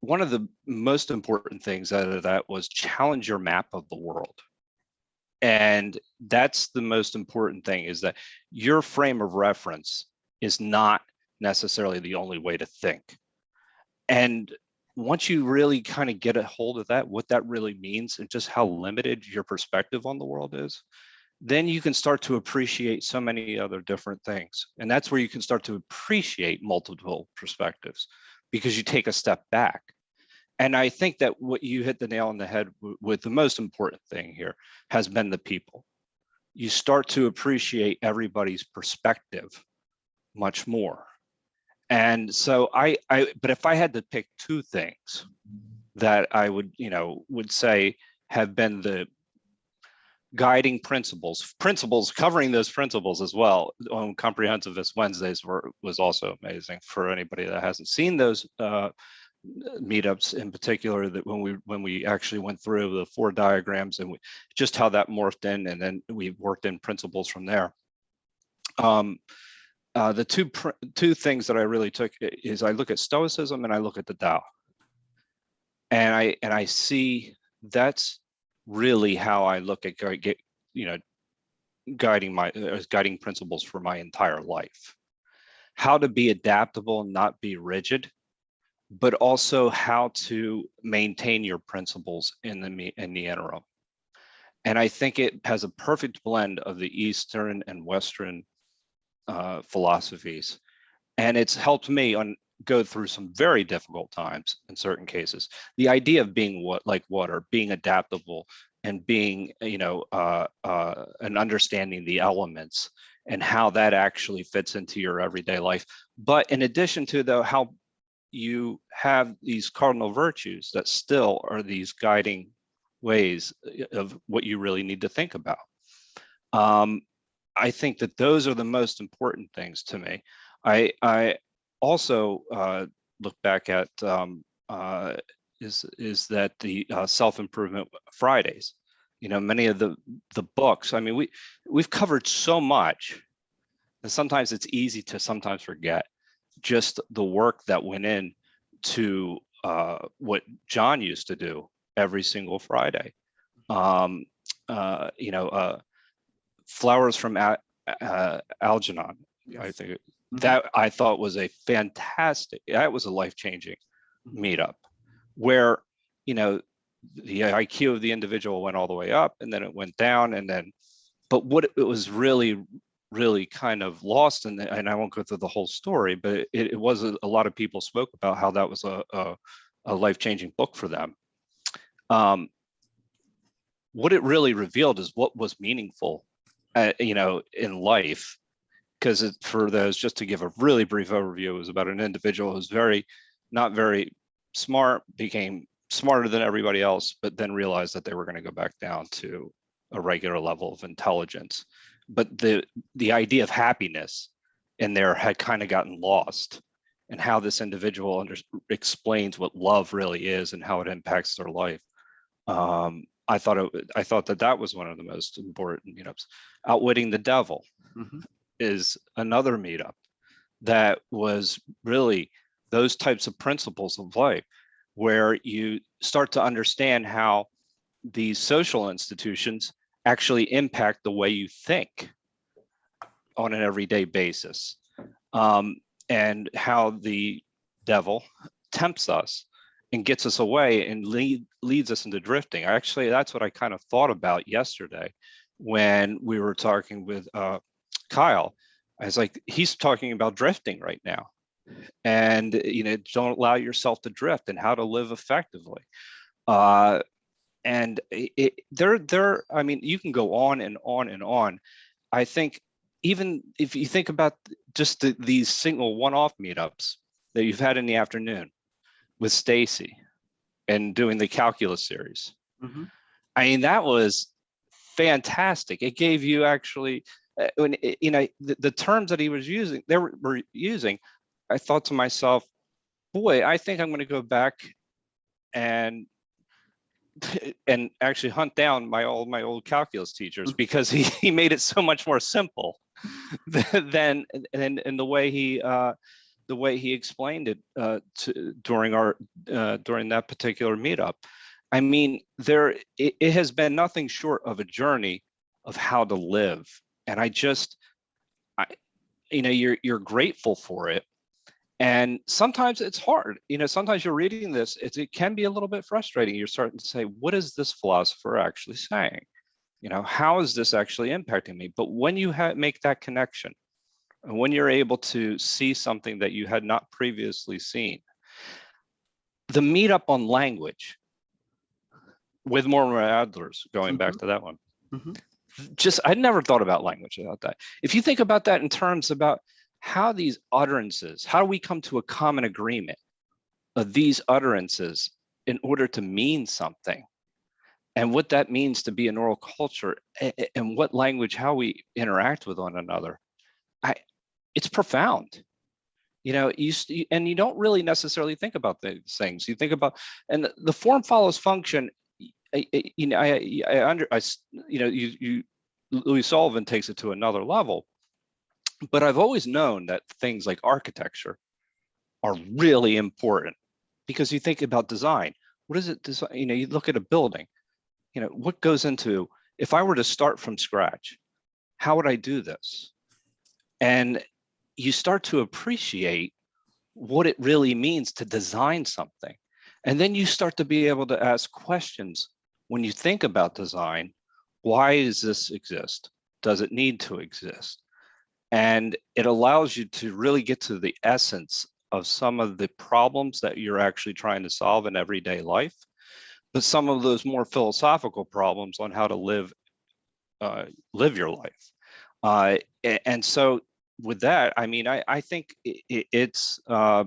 One of the most important things out of that was challenge your map of the world. And that's the most important thing, is that your frame of reference is not necessarily the only way to think. And once you really kind of get a hold of that, what that really means, and just how limited your perspective on the world is, then you can start to appreciate so many other different things. And that's where you can start to appreciate multiple perspectives, because you take a step back. And I think that what you hit the nail on the head with, the most important thing here has been the people. You start to appreciate everybody's perspective much more. And so but if I had to pick two things that I would say have been the guiding principles covering those principles as well on Comprehensivist Wednesdays was also amazing for anybody that hasn't seen those meetups in particular, that when we actually went through the 4 diagrams and just how that morphed in, and then we worked in principles from there. The two things that I really took is I look at Stoicism and I look at the Tao, and I see that's really how I look at guiding principles for my entire life. How to be adaptable and not be rigid, but also how to maintain your principles in the interim. And I think it has a perfect blend of the Eastern and Western philosophies. And it's helped me go through some very difficult times in certain cases. The idea of being like water, being adaptable, and being, and understanding the elements and how that actually fits into your everyday life. But in addition to how you have these cardinal virtues that still are these guiding ways of what you really need to think about. I think that those are the most important things to me. I also look back at is that the self-improvement Fridays. Many of the books. I mean, we've covered so much, and sometimes it's easy to sometimes forget just the work that went in to what John used to do every single Friday. Flowers from Algernon. Yes. I think that I thought was a fantastic. That was a life-changing meetup, where the IQ of the individual went all the way up, and then it went down, but what it was really kind of lost, and I won't go through the whole story, but it was a lot of people spoke about how that was a life-changing book for them. What it really revealed is what was meaningful, in life. Because for those, just to give a really brief overview, it was about an individual who's not very smart, became smarter than everybody else, but then realized that they were going to go back down to a regular level of intelligence. But the idea of happiness in there had kind of gotten lost, and how this individual explains what love really is and how it impacts their life. I thought that was one of the most important meetups. Outwitting the Devil is another meetup that was really those types of principles of life, where you start to understand how these social institutions actually impact the way you think on an everyday basis, and how the devil tempts us and gets us away and leads us into drifting. Actually, that's what I kind of thought about yesterday when we were talking with Kyle. I was like, he's talking about drifting right now, and don't allow yourself to drift, and how to live effectively. And I mean, you can go on and on and on. I think even if you think about just these single one-off meetups that you've had in the afternoon with Stacy and doing the calculus series. I mean, that was fantastic. It gave you actually, when you know, the terms that he was using, they were using, I thought to myself, boy, I think I'm going to go back and actually hunt down my old calculus teachers, because he made it so much more simple than and the way he explained it during that particular meetup. I mean, it has been nothing short of a journey of how to live, and you're grateful for it. And sometimes it's hard. Sometimes you're reading this, it can be a little bit frustrating. You're starting to say, what is this philosopher actually saying? How is this actually impacting me? But when you make that connection, and when you're able to see something that you had not previously seen, the meetup on language with Mortimer Adler's, going back to that one, I'd never thought about language without that. If you think about that in terms about how these utterances, how do we come to a common agreement of these utterances in order to mean something, and what that means to be an oral culture, and what language, how we interact with one another, it's profound. And you don't really necessarily think about these things. You think about, and the form follows function. Louis Sullivan takes it to another level. But I've always known that things like architecture are really important, because you think about design. What is it? You look at a building, what goes into, if I were to start from scratch, how would I do this? And you start to appreciate what it really means to design something. And then you start to be able to ask questions when you think about design. Why does this exist? Does it need to exist? And it allows you to really get to the essence of some of the problems that you're actually trying to solve in everyday life, but some of those more philosophical problems on how to live your life. And so with that, I mean, I think it's, as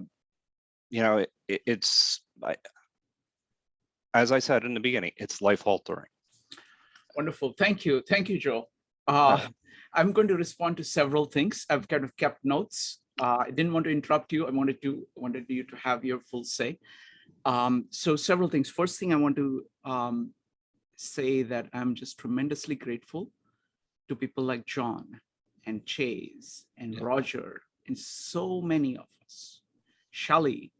I said in the beginning, it's life altering. Wonderful. Thank you, Joe. I'm going to respond to several things. I've kind of kept notes. I didn't want to interrupt you. I wanted you to have your full say. So several things. First thing I want to say that I'm just tremendously grateful to people like John and Chase and Roger and so many of us. Shelley.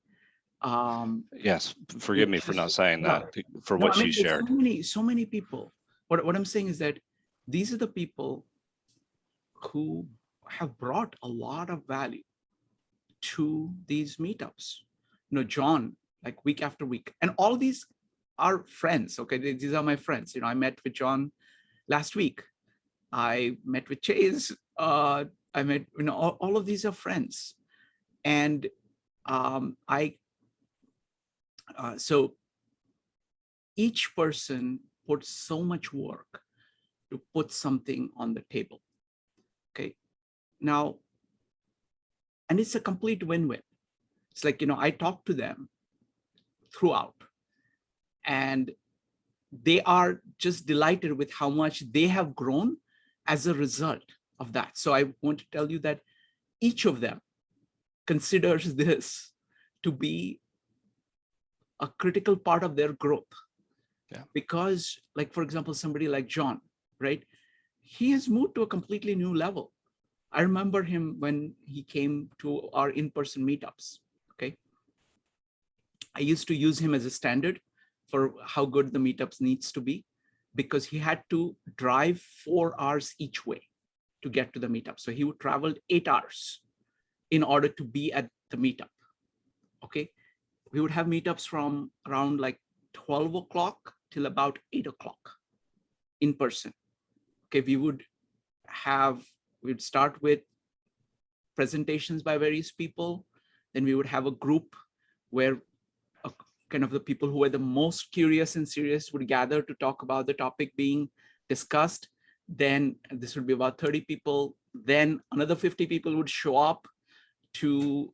Yes, forgive me for not saying that, for what she shared. So many people. What I'm saying is that these are the people who have brought a lot of value to these meetups. John, like week after week, and all these are friends. Okay, these are my friends. I met with John last week. I met with Chase. I met, all of these are friends, and so each person put so much work to put something on the table. Okay, now, and it's a complete win-win. It's like, I talk to them throughout, and they are just delighted with how much they have grown as a result of that. So I want to tell you that each of them considers this to be a critical part of their growth. Yeah. Because, like, for example, somebody like John, right? He has moved to a completely new level. I remember him when he came to our in-person meetups, okay? I used to use him as a standard for how good the meetups needs to be, because he had to drive 4 hours each way to get to the meetup. So he would travel 8 hours in order to be at the meetup, okay? We would have meetups from around like 12 o'clock till about 8 o'clock in person. Okay, we'd start with presentations by various people. Then we would have a group where kind of the people who were the most curious and serious would gather to talk about the topic being discussed. Then this would be about 30 people. Then another 50 people would show up to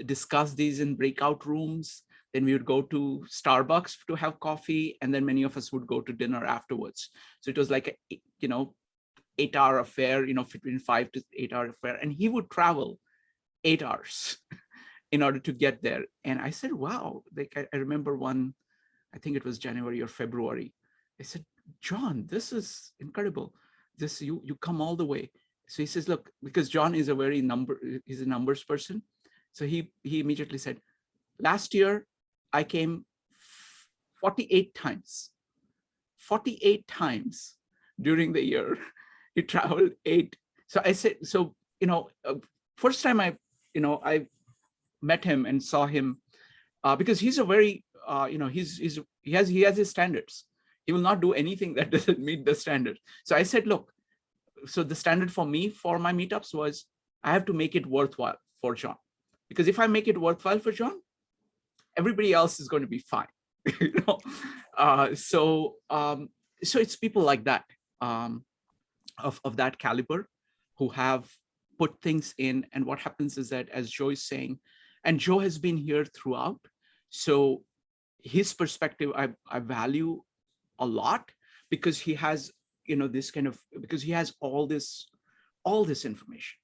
discuss these in breakout rooms. then we would go to Starbucks to have coffee, and then many of us would go to dinner afterwards. So it was like a 8-hour affair, between 5 to 8-hour affair, and he would travel 8 hours in order to get there. And I said, wow, like I remember one, I think it was January or February. I said, John, this is incredible. This you come all the way. So he says, look, because John is he's a numbers person. So he immediately said, last year I came 48 times. 48 times during the year. He traveled 8. So I said, so first time I met him and saw him, because he's a very he has his standards. He will not do anything that doesn't meet the standard. So I said, look, so the standard for me for my meetups was I have to make it worthwhile for John, because if I make it worthwhile for John, everybody else is going to be fine. So it's people like that, of that caliber, who have put things in. And what happens is that, as Joe is saying, and Joe has been here throughout, so his perspective I value a lot, because he has this kind of, because he has all this information.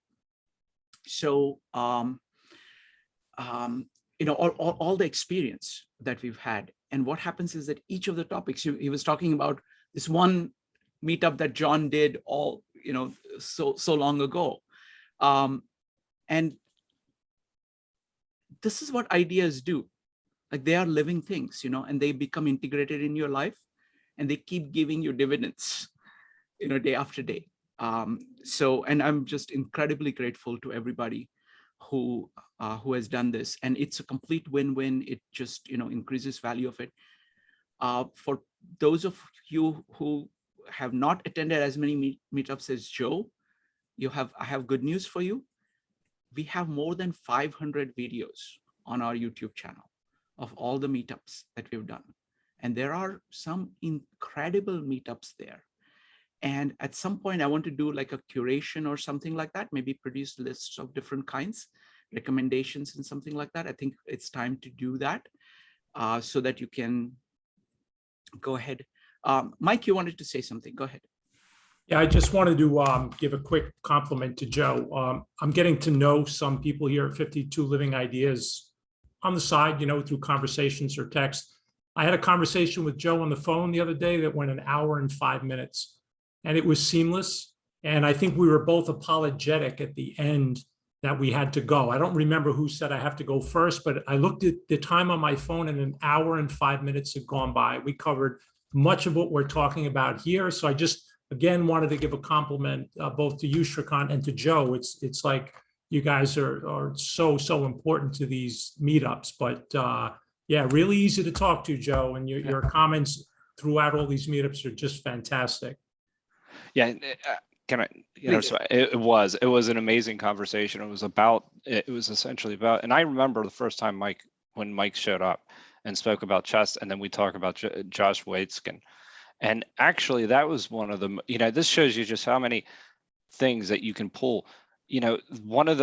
So all the experience that we've had. And what happens is that each of the topics, he was talking about this one meetup that John did so long ago, and this is what ideas do. Like, they are living things, and they become integrated in your life, and they keep giving you dividends, day after day. And I'm just incredibly grateful to everybody who has done this, and it's a complete win-win. It just increases value of it. For those of you who have not attended as many meetups as Joe, I have good news for you. We have more than 500 videos on our YouTube channel of all the meetups that we've done. And there are some incredible meetups there. And at some point, I want to do like a curation or something like that, maybe produce lists of different kinds, recommendations and something like that. I think it's time to do that, so that you can go ahead. Mike, you wanted to say something. Go ahead. Yeah, I just wanted to give a quick compliment to Joe. I'm getting to know some people here at 52 Living Ideas on the side, through conversations or text. I had a conversation with Joe on the phone the other day that went an hour and 5 minutes, and it was seamless. And I think we were both apologetic at the end that we had to go. I don't remember who said I have to go first, but I looked at the time on my phone and an hour and 5 minutes had gone by. We covered much of what we're talking about here. So I just, again, wanted to give a compliment both to you, Shrikant, and to Joe. It's like you guys are so important to these meetups. But yeah, really easy to talk to, Joe, and your comments throughout all these meetups are just fantastic. Yeah, can I? So it was an amazing conversation. It was essentially about, and I remember the first time when Mike showed up and spoke about chess, and then we talked about Josh Waitzkin. And actually, that was one of them. This shows you just how many things that you can pull. One of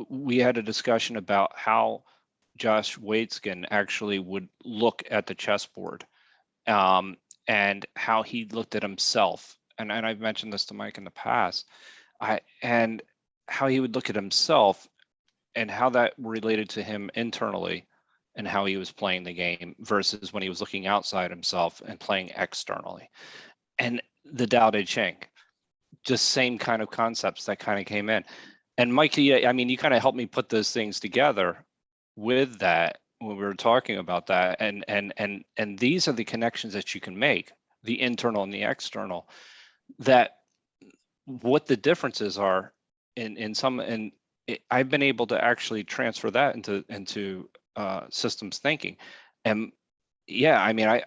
we had a discussion about how Josh Waitzkin actually would look at the chessboard, and how he looked at himself. And I've mentioned this to Mike in the past, and how he would look at himself and how that related to him internally, and how he was playing the game versus when he was looking outside himself and playing externally. And the Tao Te Ching, just same kind of concepts that kind of came in. And Mikey, you kind of helped me put those things together with that when we were talking about that. And these are the connections that you can make, the internal and the external, that what the differences are in some, and I've been able to actually transfer that into systems thinking. And yeah,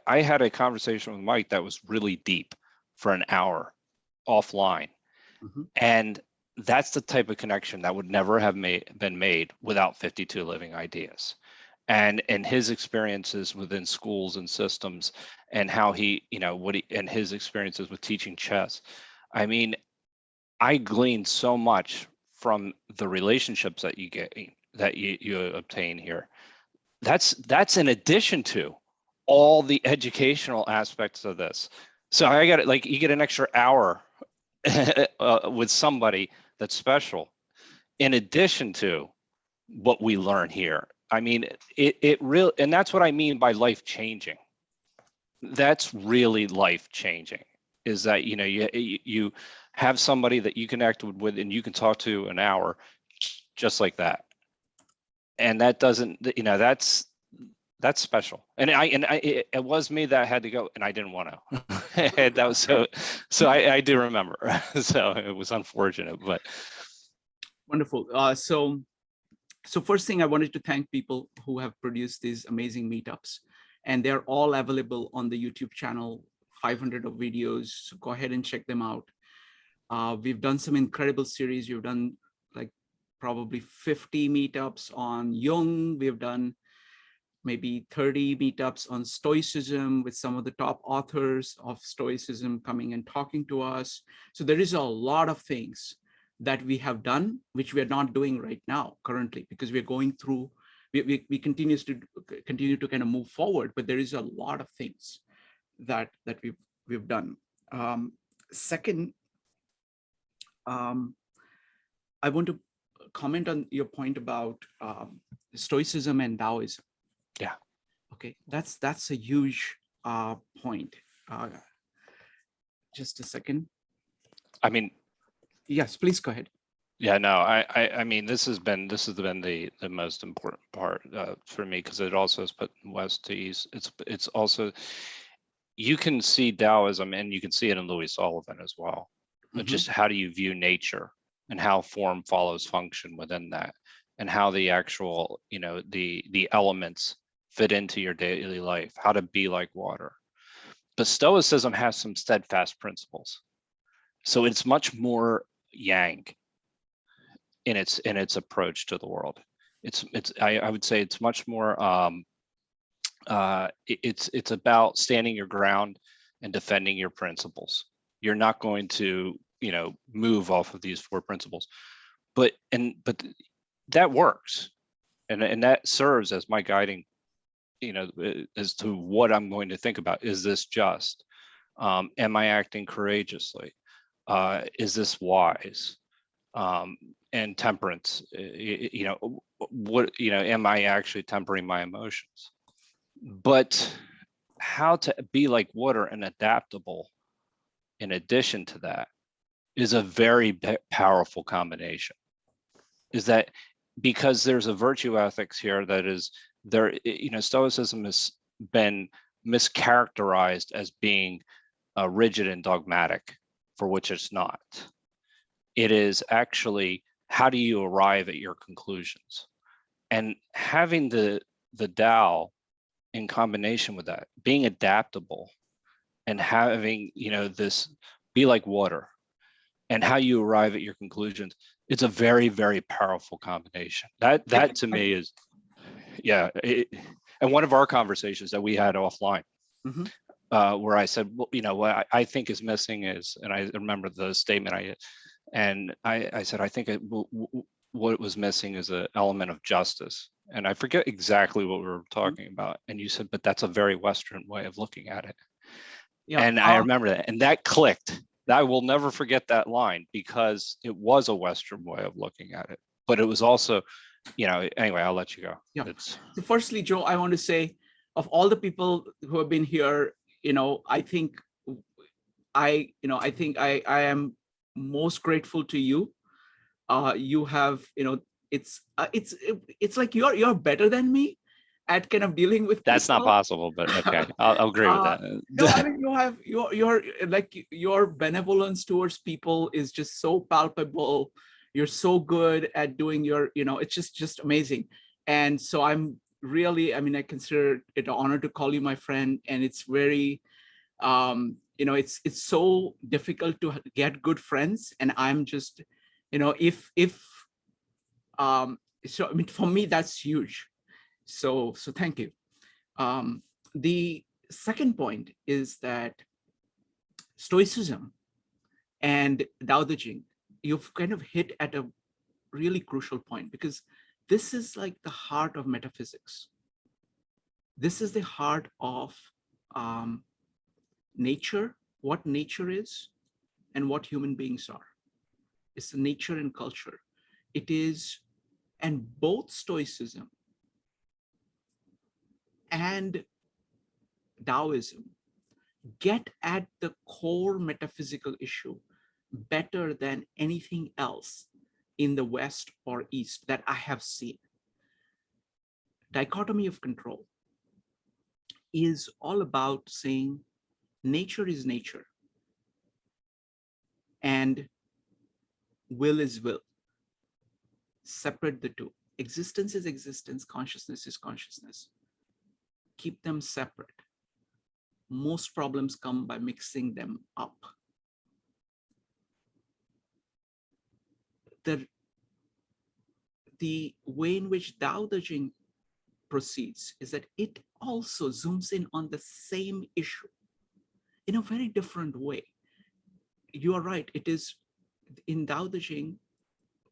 I had a conversation with Mike that was really deep for an hour offline. Mm-hmm. And that's the type of connection that would never have been made without 52 Living Ideas. And his experiences within schools and systems, and how he, and his experiences with teaching chess. I gleaned so much from the relationships that you get, that you obtain here, That's in addition to all the educational aspects of this. So I got it, like you get an extra hour with somebody that's special in addition to what we learn here. I mean, it really, and that's what I mean by life changing. That's really life changing, is that, you know, you have somebody that you connect with and you can talk to an hour just like that. And that doesn't, you know, that's special. And it was me that had to go, and I didn't want to. And that was so I do remember. So it was unfortunate, but Wonderful. So first thing, I wanted to thank people who have produced these amazing meetups, and they're all available on the YouTube channel, 500 of videos. So go ahead and check them out. We've done some incredible series. We've done like probably 50 meetups on Jung. We've done maybe 30 meetups on Stoicism with some of the top authors of Stoicism coming and talking to us. So there is a lot of things that we have done, which we are not doing right now currently, because we're going through, we continue to kind of move forward, but there is a lot of things that we've done. Second, I want to comment on your point about Stoicism and Taoism. yeah. Okay, that's a huge point. Just a second. I mean, Yes, please go ahead. yeah, no, I mean, this has been the most important part for me, because it also is put west to east. It's also, you can see Taoism, and you can see it in Louis Sullivan as well. But just how do you view nature, and how form follows function within that, and how the actual, you know, the elements fit into your daily life, how to be like water. But Stoicism has some steadfast principles. So it's much more yang in its approach to the world. I would say it's much more it's about standing your ground and defending your principles. You're not going to, you know, move off of these 4 principles, but that works, and that serves as my guiding, you know, as to what I'm going to think about. Is this just? Am I acting courageously? Is this wise? And temperance, you know, what, you know, am I actually tempering my emotions? But how to be like water and adaptable in addition to that is a very powerful combination. Is that because there's a virtue ethics here that is there, you know, Stoicism has been mischaracterized as being rigid and dogmatic, for which it's not. It is actually, how do you arrive at your conclusions? And having the Tao in combination with that, being adaptable, and having, you know, this be like water, and how you arrive at your conclusions, it's a very, very powerful combination. That to me is, yeah. And one of our conversations that we had offline, where I said, well, you know, what I think is missing is, and I remember the statement I said, I think what was missing is an element of justice. And I forget exactly what we were talking about. And you said, but that's a very Western way of looking at it. Yeah. And I remember that, and that clicked. I will never forget that line, because it was a Western way of looking at it, but it was also, you know, anyway, I'll let you go. Yeah. So firstly, Joe, I want to say, of all the people who have been here, you know, I think I am most grateful to you. You have, you know, it's like you're better than me at kind of dealing with that's people. Not possible, but okay. I'll agree with that. No, I mean, you have your like your benevolence towards people is just so palpable. You're so good at doing your, you know, it's just amazing. And so I'm really, I mean, I consider it an honor to call you my friend. And it's very, you know, it's so difficult to get good friends. And I'm just, you know, so I mean, for me, that's huge. So thank you. The second point is that Stoicism and Lao Tze, you've kind of hit at a really crucial point, because this is like the heart of metaphysics. This is the heart of nature, what nature is, and what human beings are. It's the nature and culture. It is, and both Stoicism and Taoism get at the core metaphysical issue better than anything else in the West or East that I have seen. Dichotomy of control is all about saying nature is nature and will is will. Separate the two. Existence is existence, consciousness is consciousness. Keep them separate. Most problems come by mixing them up. The way in which Tao Te Ching proceeds is that it also zooms in on the same issue in a very different way. You are right, it is in Tao Te Ching,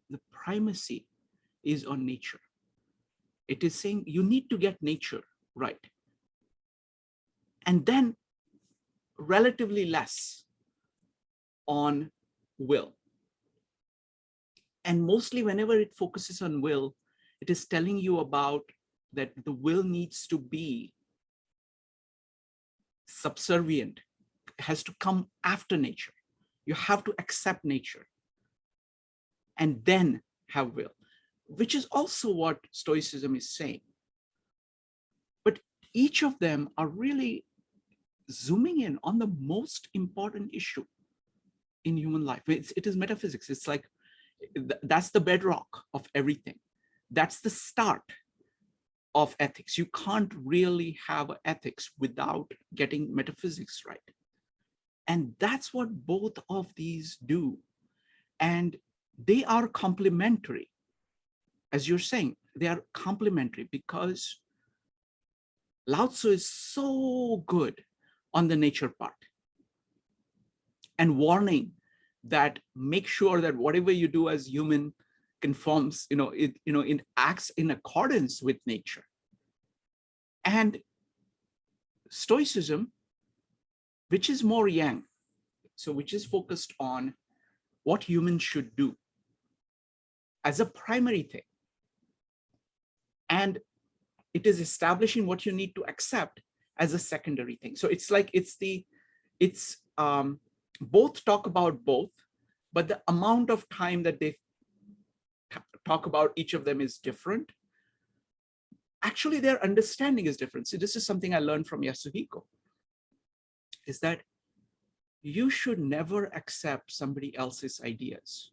the primacy is on nature. It is saying you need to get nature right. And then relatively less on will. And mostly whenever it focuses on will, it is telling you about that the will needs to be subservient, has to come after nature. You have to accept nature and then have will, which is also what Stoicism is saying. But each of them are really zooming in on the most important issue in human life. It is metaphysics. It's like, that's the bedrock of everything. That's the start of ethics. You can't really have ethics without getting metaphysics right. And that's what both of these do. And they are complementary. As you're saying, they are complementary because Lao Tze is so good on the nature part and warning that make sure that whatever you do as human conforms, it acts in accordance with nature. And Stoicism, which is more yang, so which is focused on what humans should do as a primary thing. And it is establishing what you need to accept as a secondary thing. So it's like, both talk about both, but the amount of time that they talk about each of them is different. Actually, their understanding is different. So this is something I learned from Yasuhiko, is that you should never accept somebody else's ideas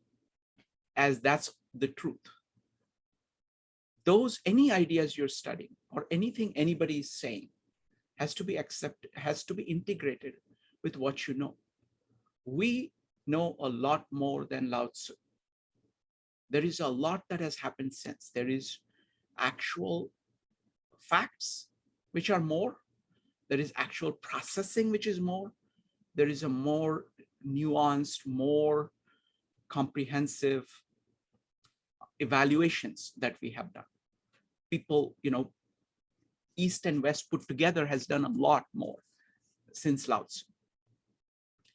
as that's the truth. Any ideas you're studying or anything anybody is saying has to be accepted, has to be integrated with what you know. We know a lot more than Lao Tze. There is a lot that has happened since. There is actual facts, which are more. There is actual processing, which is more. There is a more nuanced, more comprehensive evaluations that we have done. People, East and West put together has done a lot more since Lao Tze.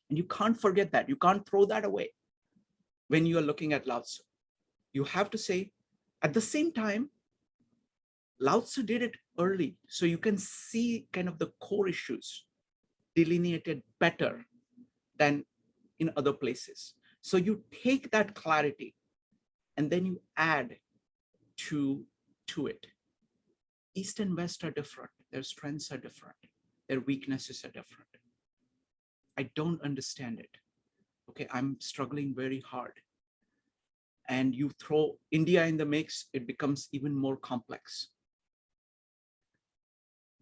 And you can't forget that. You can't throw that away when you are looking at Lao Tze. You have to say, at the same time, Lao Tze did it early, so you can see kind of the core issues delineated better than in other places. So you take that clarity and then you add to it. East and West are different. Their strengths are different. Their weaknesses are different. I don't understand it. Okay, I'm struggling very hard. And you throw India in the mix, it becomes even more complex.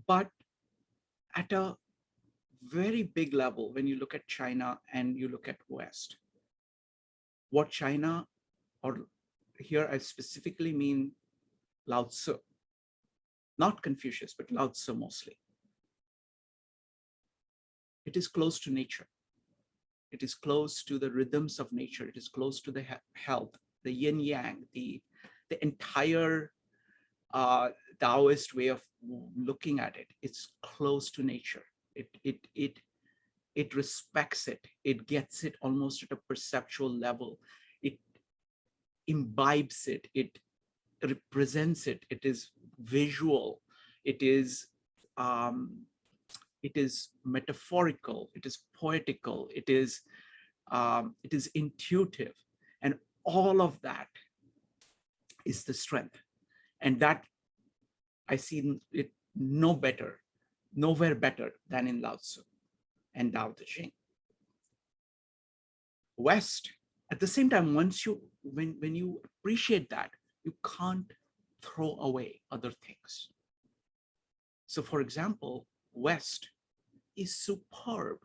But at a very big level, when you look at China and you look at West, what China, or here I specifically mean Lao Tze, not Confucius, but Lao Tze mostly. It is close to nature. It is close to the rhythms of nature. It is close to the health, the yin yang, the entire Taoist way of looking at it. It's close to nature. It respects it. It gets it almost at a perceptual level. It imbibes it. It represents it. It is visual. It is metaphorical. It is poetical. It is intuitive, and all of that is the strength. And that I see it nowhere better than in Lao Tze and Lao Tze. West, at the same time, when you appreciate that, you can't throw away other things. So for example, West is superb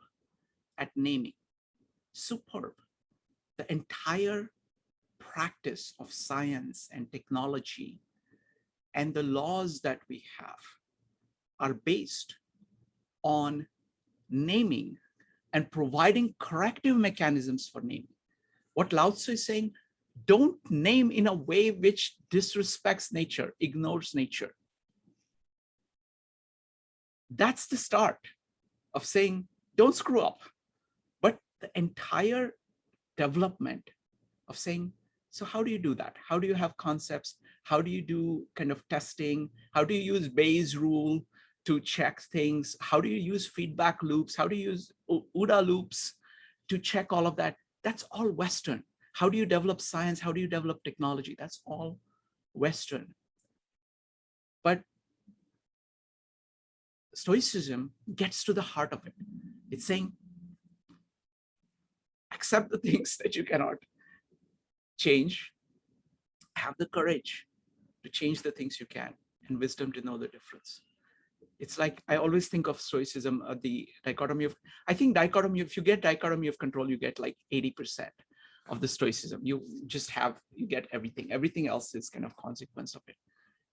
at naming, superb. The entire practice of science and technology and the laws that we have are based on naming and providing corrective mechanisms for naming. What Lao Tzu is saying, don't name in a way which disrespects nature, ignores nature. That's the start of saying, don't screw up. But the entire development of saying, so how do you do that? How do you have concepts? How do you do kind of testing? How do you use Bayes' rule to check things? How do you use feedback loops? How do you use OODA loops to check all of that? That's all Western. How do you develop science? How do you develop technology? That's all Western. But Stoicism gets to the heart of it. It's saying, accept the things that you cannot change, have the courage to change the things you can, and wisdom to know the difference. It's like, I always think of Stoicism, the dichotomy of, I think dichotomy, if you get dichotomy of control, you get like 80% of the Stoicism. You get everything. Everything else is kind of consequence of it.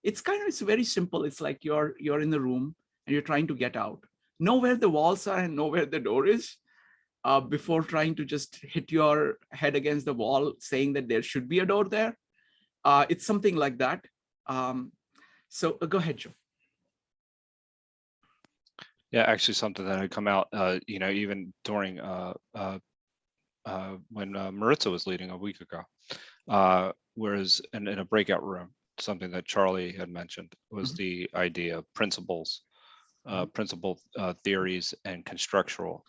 It's very simple. It's like you're in the room and you're trying to get out. Know where the walls are and know where the door is before trying to just hit your head against the wall saying that there should be a door there. It's something like that. So go ahead, Joe. Yeah, actually something that had come out, even during when Maritza was leading a week ago, whereas in a breakout room, something that Charlie had mentioned was the idea of principles, principle theories and constructural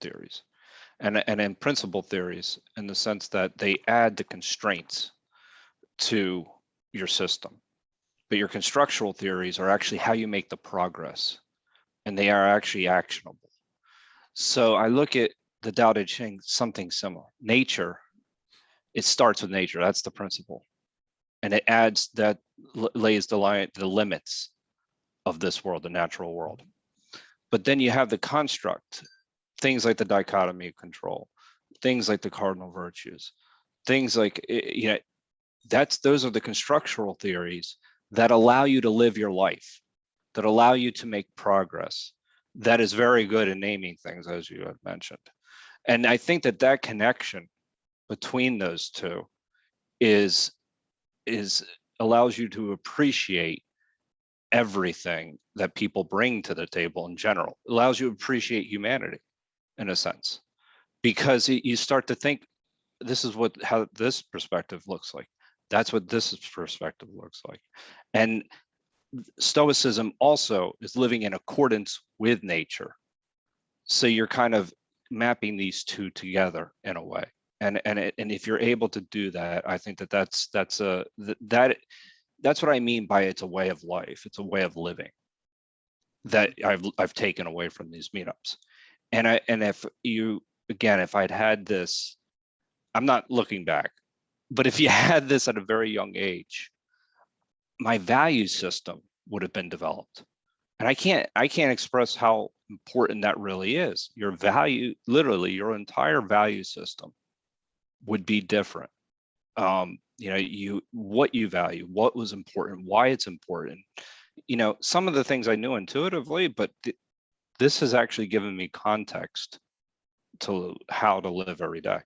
theories. And in principle theories, in the sense that they add the constraints to your system. But your constructural theories are actually how you make the progress, and they are actually actionable. So I look at the Tao Te Ching, something similar. Nature, it starts with nature, that's the principle. And it adds that, lays the limits of this world, the natural world. But then you have the construct, things like the dichotomy of control, things like the cardinal virtues, things like, those are the constructural theories that allow you to live your life, that allow you to make progress. That is very good in naming things, as you had mentioned. And I think that connection between those two is allows you to appreciate everything that people bring to the table in general. It allows you to appreciate humanity in a sense, because you start to think, this is how this perspective looks like. That's what this perspective looks like. And Stoicism also is living in accordance with nature. So you're kind of mapping these two together in a way. And if you're able to do that, I think that's what I mean by it's a way of life. It's a way of living that I've taken away from these meetups. And if I'd had this, I'm not looking back, but if you had this at a very young age, my value system would have been developed. And I can't express how important that really is. Your value, literally your entire value system would be different. What you value, what was important, why it's important. Some of the things I knew intuitively, but this has actually given me context to how to live every day.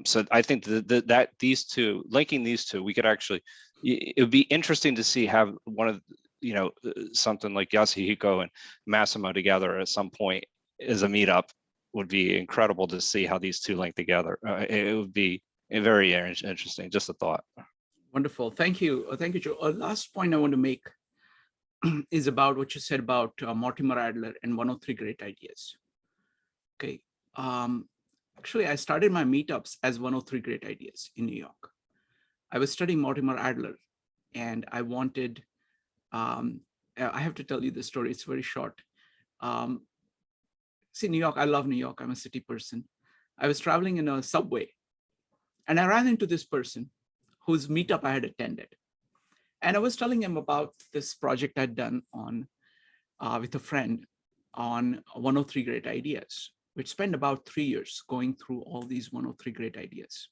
So I think that these two, linking these two, we could actually, it would be interesting to see how one of, something like Yasuhiko and Massimo together at some point as a meetup would be incredible to see how these two link together. It would be very interesting. Just a thought. Wonderful. Thank you. Thank you, Joe. Last point I want to make is about what you said about Mortimer Adler and 103 Great Ideas. Okay. Actually, I started my meetups as 103 Great Ideas in New York. I was studying Mortimer Adler, and I wanted, I have to tell you the story. It's very short. See, New York, I love New York. I'm a city person. I was traveling in a subway, and I ran into this person whose meetup I had attended. And I was telling him about this project I'd done on with a friend on 103 Great Ideas, which spent about 3 years going through all these 103 Great Ideas.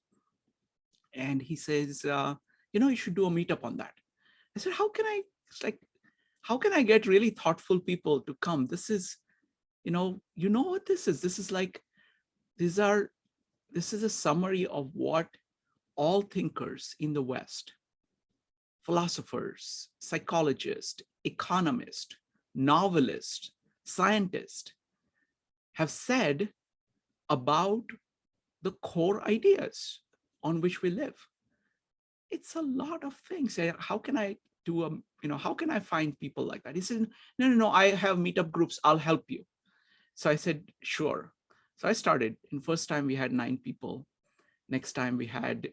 And he says, you should do a meetup on that. I said, how can I get really thoughtful people to come? This is, what this is? This is like, this is a summary of what all thinkers in the West, philosophers, psychologists, economists, novelists, scientists have said about the core ideas on which we live. It's a lot of things. How can I do how can I find people like that? He said, no, I have meetup groups. I'll help you. So I said, sure. So I started, and first time we had 9 people. Next time we had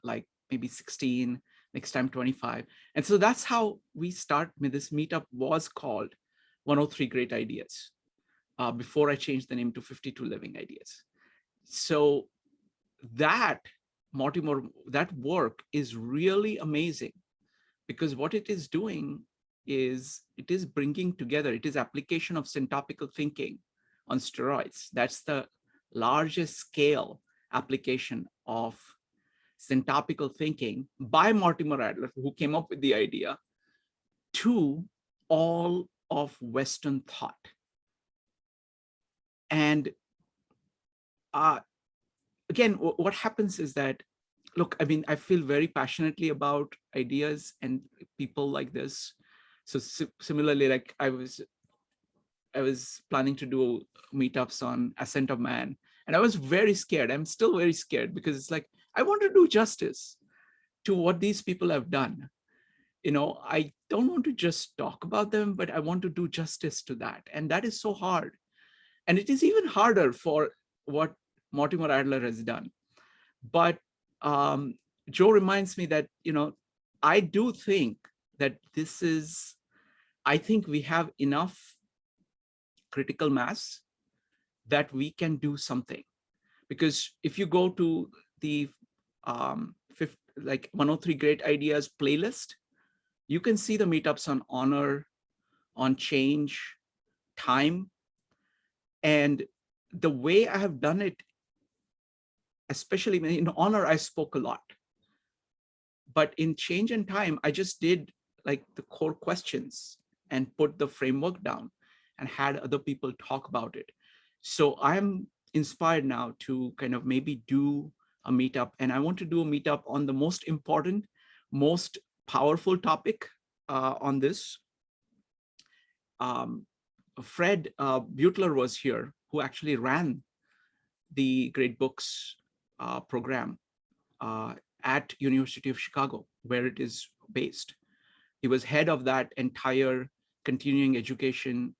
like maybe 16, next time 25. And so that's how we start. This meetup was called 103 Great Ideas before I changed the name to 52 Living Ideas. So that work is really amazing, because what it is doing is it is bringing together, it is application of syntopical thinking on steroids. That's the largest scale application of syntopical thinking by Mortimer Adler, who came up with the idea, to all of Western thought. And again, what happens is that, look, I feel very passionately about ideas and people like this. So similarly, like I was planning to do meetups on Ascent of Man, and I was very scared. I'm still very scared, because it's like, I want to do justice to what these people have done. I don't want to just talk about them, but I want to do justice to that. And that is so hard. And it is even harder for what Mortimer Adler has done. But Joe reminds me that, I do think that I think we have enough critical mass that we can do something. Because if you go to the 103 Great Ideas playlist, you can see the meetups on honor, on change, time. And the way I have done it, especially in honor, I spoke a lot. But in change and time, I just did like the core questions and put the framework down and had other people talk about it. So I'm inspired now to kind of maybe do a meetup, and I want to do a meetup on the most important, most powerful topic on this. Fred Butler was here, who actually ran the Great Books program at University of Chicago, where it is based. He was head of that entire continuing education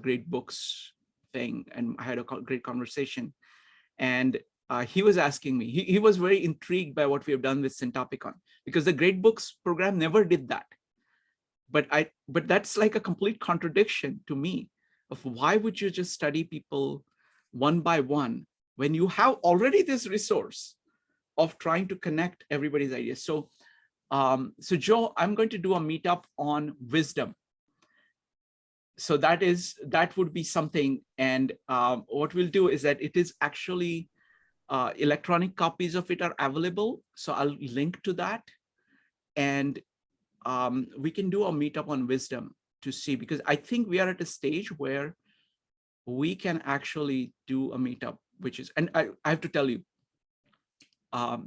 Great Books thing, and I had a great conversation. And he was asking me, he was very intrigued by what we have done with Syntopicon, because the Great Books program never did that. But that's like a complete contradiction to me of why would you just study people one by one when you have already this resource of trying to connect everybody's ideas. So, so Joe, I'm going to do a meetup on wisdom. So that would be something. And what we'll do is that it is actually electronic copies of it are available. So I'll link to that. And we can do a meetup on wisdom to see, because I think we are at a stage where we can actually do a meetup which is, and I have to tell you, my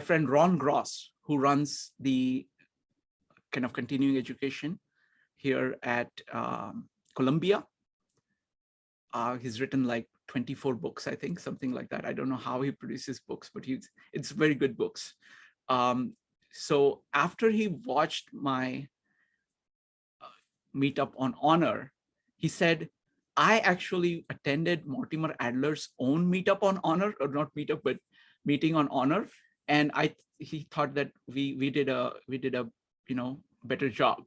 friend Ron Gross, who runs the kind of continuing education here at Columbia, he's written like 24 books, I think, something like that. I don't know how he produces books, but it's very good books. So after he watched my meetup on honor, he said, I actually attended Mortimer Adler's own meetup on honor, or not meetup, but meeting on honor. And he thought that we did a better job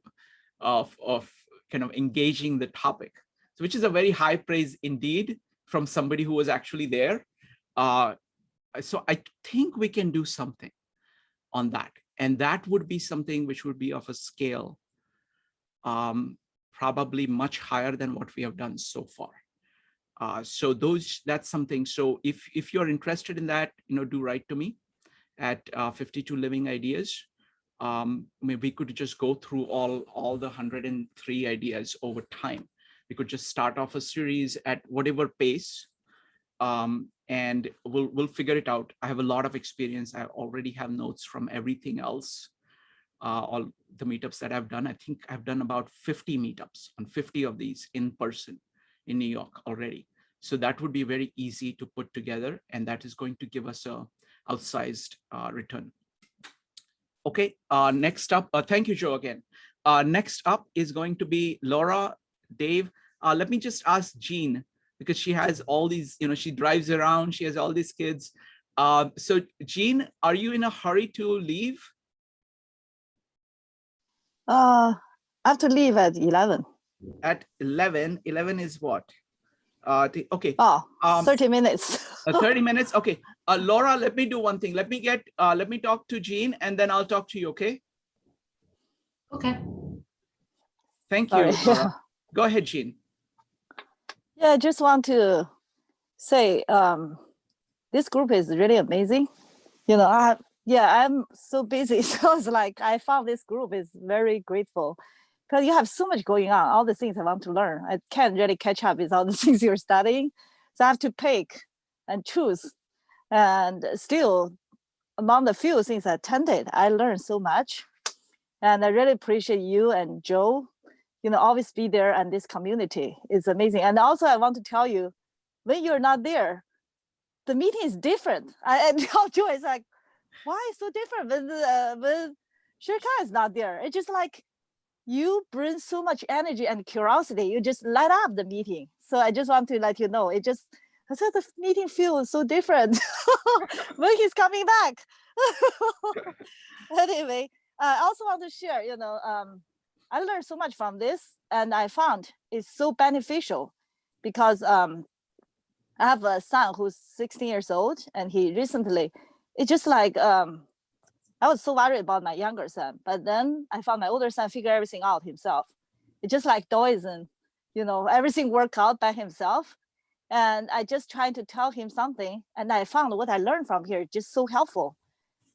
of kind of engaging the topic, so which is a very high praise indeed from somebody who was actually there. So I think we can do something on that, and that would be something which would be of a scale probably much higher than what we have done so far. So that's something. So if you're interested in that, do write to me at 52 Living Ideas. Maybe we could just go through all the 103 ideas over time. We could just start off a series at whatever pace, and we'll figure it out. I have a lot of experience. I already have notes from everything else, all the meetups that I've done. I think I've done about 50 meetups on 50 of these in person in New York already. So that would be very easy to put together, and that is going to give us a outsized return. Okay, next up, thank you, Joe, again. Next up is going to be Laura, Dave. Let me just ask Jean, because she has all these, she drives around, she has all these kids. So Jean, are you in a hurry to leave? I have to leave at 11. At 11, 11 is what? Okay. 30 minutes. 30 minutes. Okay. Laura, let me do one thing. Let me talk to Jean, and then I'll talk to you. Okay. Okay. Thank you, Laura. Go ahead, Jean. Yeah, I just want to say this group is really amazing. I'm so busy. So it's like I found this group is very grateful, because you have so much going on, all the things I want to learn. I can't really catch up with all the things you're studying. So I have to pick and choose. And still, among the few things I attended, I learned so much. And I really appreciate you and Joe, always be there, and this community is amazing. And also I want to tell you, when you're not there, the meeting is different. I tell Joe, it's like, why is so different when Shrikant is not there? It's just like, you bring so much energy and curiosity. You just light up the meeting. So I just want to let you know, I said the meeting feels so different when he's coming back. Anyway, I also want to share, I learned so much from this, and I found it's so beneficial because I have a son who's 16 years old, and he recently, it's just like, I was so worried about my younger son, but then I found my older son figure everything out himself. It's just like Stoicism, everything worked out by himself. And I just tried to tell him something, and I found what I learned from here just so helpful.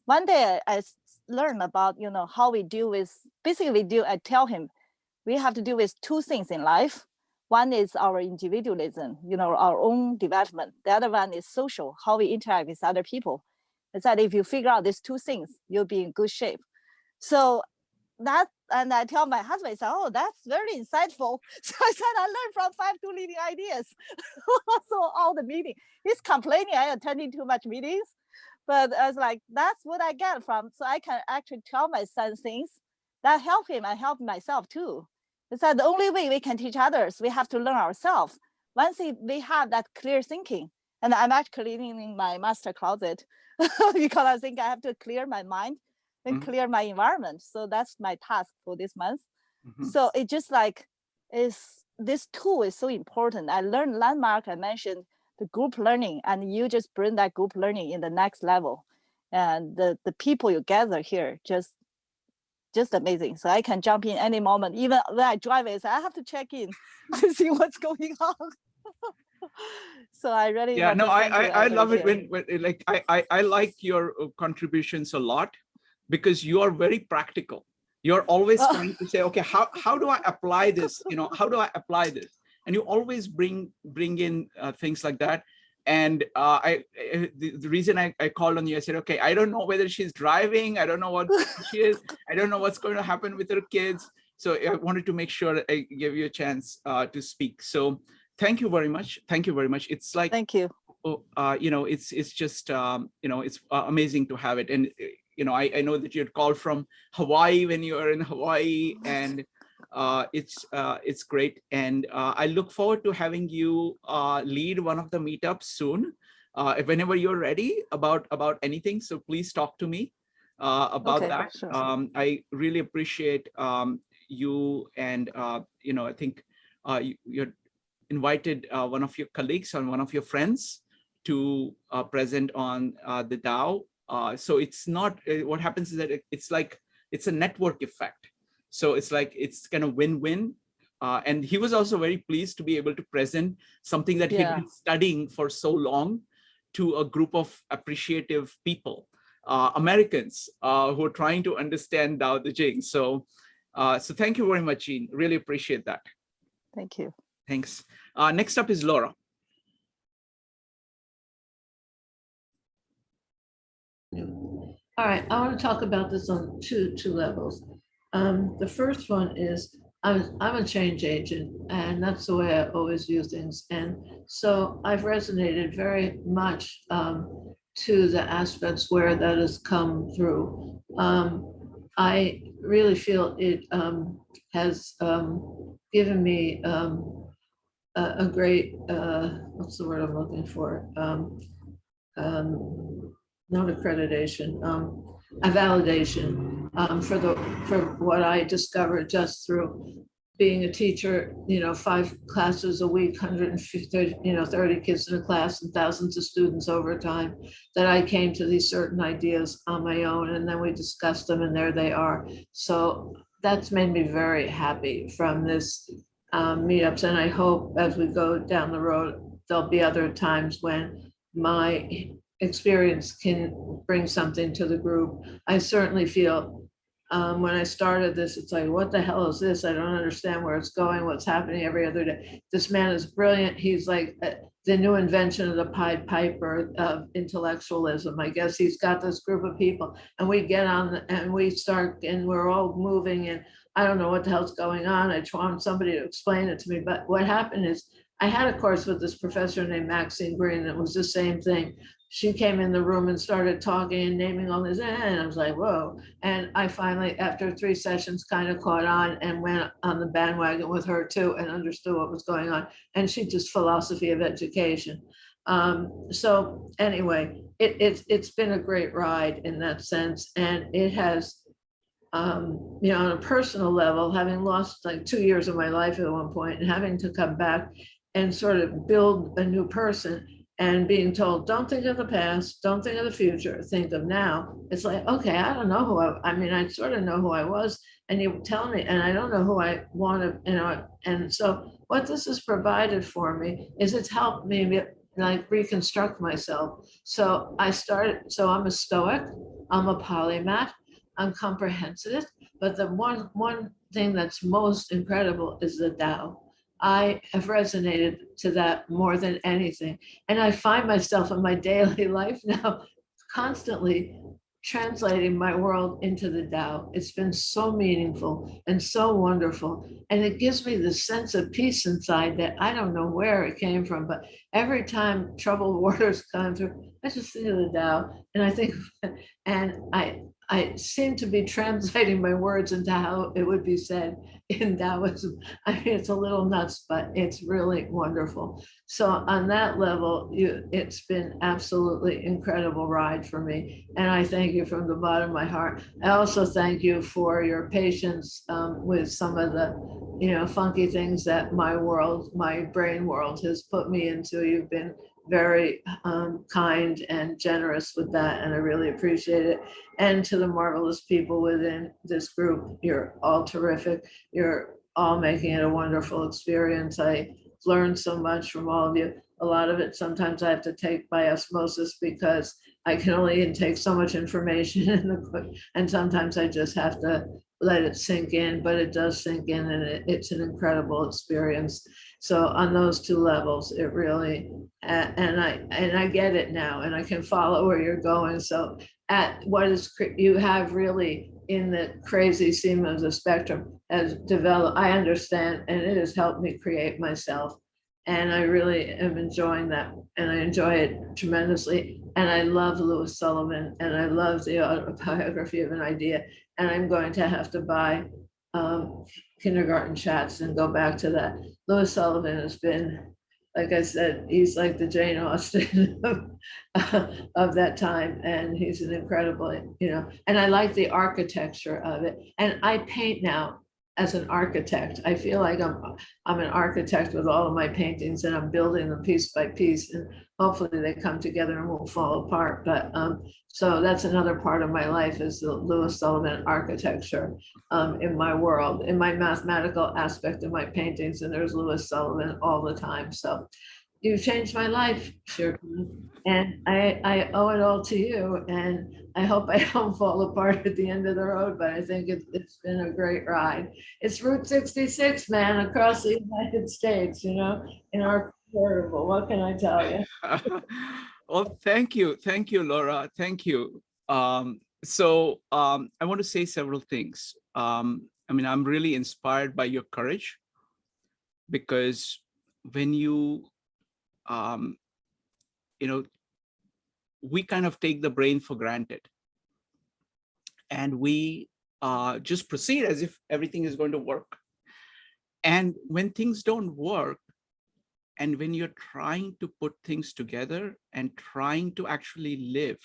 One day I learned about, how we deal with, I tell him, we have to deal with two things in life. One is our individualism, our own development. The other one is social, how we interact with other people. I said, if you figure out these two things, you'll be in good shape. So and I tell my husband, I said, oh, that's very insightful. So I said, I learned from 52 Living Ideas. So all the meeting, he's complaining I attending too much meetings, but I was like, that's what I get from. So I can actually tell my son things that help him. I help myself too. I said, the only way we can teach others, we have to learn ourselves. Once we have that clear thinking, and I'm actually cleaning my master closet because I think I have to clear my mind and clear my environment. So that's my task for this month. So it just like, this tool is so important. I learned landmark, I mentioned the group learning, and you just bring that group learning in the next level. And the people you gather here, just amazing. So I can jump in any moment, even when I drive it, I have to check in to see what's going on. So I really I love it when like I like your contributions a lot, because you are very practical. You're always trying to say, okay, how do I apply this? How do I apply this? and you always bring in things like that. And the reason I called on you, I said, okay, I don't know whether she's driving, I don't know what she is, I don't know what's going to happen with her kids. So I wanted to make sure I give you a chance to speak. So thank you very much. Thank you very much. It's like, Thank you. it's just, it's amazing to have it. And, I know that you had called from Hawaii when you were in Hawaii, and it's great. And I look forward to having you lead one of the meetups soon, whenever you're ready about anything. So please talk to me about Okay, that. sure. I really appreciate you, and I think you're invited one of your colleagues and one of your friends to present on the DAO. So it's not, what happens is that it's a network effect. So it's like, it's kind of win-win. And he was also very pleased to be able to present something that he'd been studying for so long to a group of appreciative people, Americans who are trying to understand Tao Te Ching. So thank you very much, Jean. Really appreciate that. Thank you. Thanks. Next up is Laura. All right, I want to talk about this on two levels. The first one is I'm a change agent, and that's the way I always view things. And so I've resonated very much to the aspects where that has come through. I really feel it has given me a great, what's the word I'm looking for? Not accreditation, a validation for what I discovered just through being a teacher, 5 classes a week, 150, 30 kids in a class and thousands of students over time, that I came to these certain ideas on my own, and then we discussed them, and there they are. So that's made me very happy from this meetups. And I hope as we go down the road, there'll be other times when my experience can bring something to the group. I certainly feel when I started this, it's like, what the hell is this? I don't understand where it's going, what's happening every other day. This man is brilliant. He's like the new invention of the Pied Piper of intellectualism. I guess he's got this group of people, and we get on and we start, and we're all moving, and I don't know what the hell's going on. I want somebody to explain it to me. But what happened is I had a course with this professor named Maxine Green that was the same thing. She came in the room and started talking and naming all this, and I was like, whoa. And I finally, after 3 sessions, kind of caught on and went on the bandwagon with her too, and understood what was going on. And she just philosophy of education. So anyway, it's been a great ride in that sense. And it has, on a personal level, having lost like 2 years of my life at one point and having to come back and sort of build a new person, and being told, don't think of the past, don't think of the future, think of now. It's like, okay, I don't know who I sort of know who I was, and you tell me, and I don't know who I want to, and so what this has provided for me is it's helped me like reconstruct myself. So I'm a Stoic, I'm a polymath, I'm comprehensive, but the one thing that's most incredible is the Tao. I have resonated to that more than anything. And I find myself in my daily life now constantly translating my world into the Tao. It's been so meaningful and so wonderful. And it gives me this sense of peace inside that I don't know where it came from, but every time troubled waters come through, I just think of the Tao, and I think, and I seem to be translating my words into how it would be said in Taoism. I mean, it's a little nuts, but it's really wonderful. So on that level, it's been absolutely incredible ride for me. And I thank you from the bottom of my heart. I also thank you for your patience with some of the, funky things that my brain world has put me into. You've been very kind and generous with that, and I really appreciate it. And to the marvelous people within this group, you're all terrific. You're all making it a wonderful experience. I learned so much from all of you. A lot of it sometimes I have to take by osmosis because I can only intake so much information and sometimes I just have to let it sink in, but it does sink in, and it's an incredible experience. So on those two levels, it really, and I get it now, and I can follow where you're going. So at what is you have really in the crazy seam of the spectrum has developed, I understand, and it has helped me create myself. And I really am enjoying that, and I enjoy it tremendously. And I love Louis Sullivan, and I love the autobiography of an idea. And I'm going to have to buy kindergarten chats and go back to that. Louis Sullivan has been, like I said, he's like the Jane Austen of that time. And he's an incredible, and I like the architecture of it. And I paint now as an architect. I feel like I'm an architect with all of my paintings, and I'm building them piece by piece, and hopefully they come together and won't fall apart. But so that's another part of my life, is the Louis Sullivan architecture in my world, in my mathematical aspect of my paintings, and there's Louis Sullivan all the time. So you've changed my life, Shrikant, and I owe it all to you. And I hope I don't fall apart at the end of the road, but I think it's been a great ride. It's Route 66, man, across the United States, in our convertible. What can I tell you? Well, thank you, Laura. Thank you. I want to say several things. I'm really inspired by your courage, because when you we kind of take the brain for granted, and we just proceed as if everything is going to work. And when things don't work, and when you're trying to put things together and trying to actually live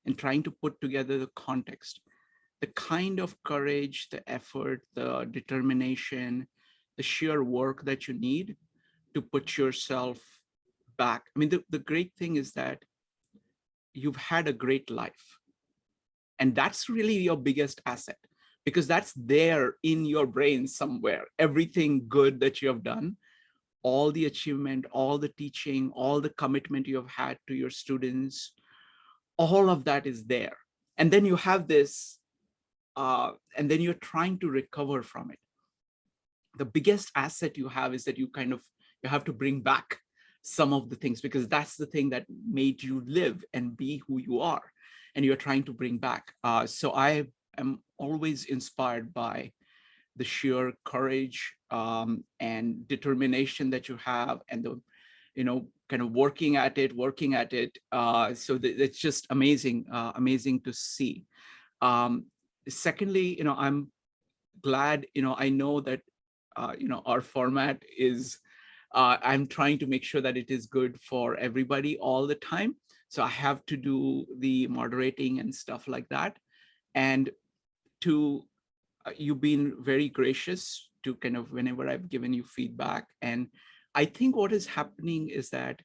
and trying to put together the context, the kind of courage, the effort, the determination, the sheer work that you need to put yourself back. The great thing is that you've had a great life. And that's really your biggest asset, because that's there in your brain somewhere. Everything good that you have done, all the achievement, all the teaching, all the commitment you have had to your students, all of that is there. And then you have this, and then you're trying to recover from it. The biggest asset you have is that you have to bring back some of the things, because that's the thing that made you live and be who you are, and you're trying to bring back. So I am always inspired by the sheer courage and determination that you have, and the, kind of working at it. So it's just amazing, amazing to see. Secondly, I'm glad, I know that, our format is, I'm trying to make sure that it is good for everybody all the time. So I have to do the moderating and stuff like that. And you've been very gracious to kind of, whenever I've given you feedback. And I think what is happening is that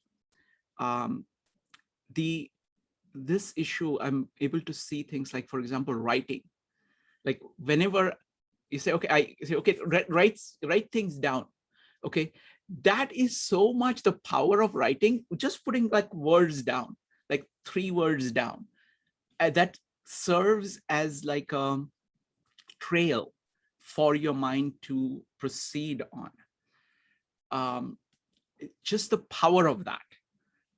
this issue, I'm able to see things like, for example, writing. Like whenever you say, okay, write things down. Okay, that is so much the power of writing, just putting like words down, like 3 words down. That serves as like a trail for your mind to proceed on. Just the power of that.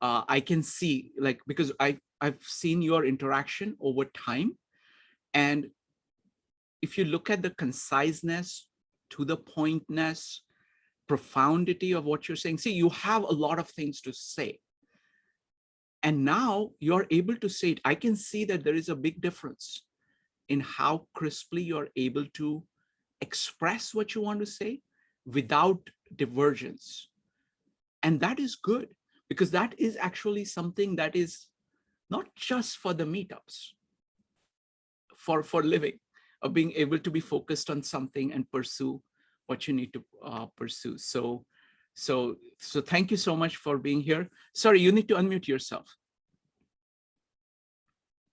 I can see, like, because I've seen your interaction over time. And if you look at the conciseness, to the pointness, profundity of what you're saying, see, you have a lot of things to say. And now you're able to say it. I can see that there is a big difference in how crisply you're able to express what you want to say without divergence. And that is good, because that is actually something that is not just for the meetups, for living, of being able to be focused on something and pursue what you need to pursue. So thank you so much for being here. Sorry, you need to unmute yourself.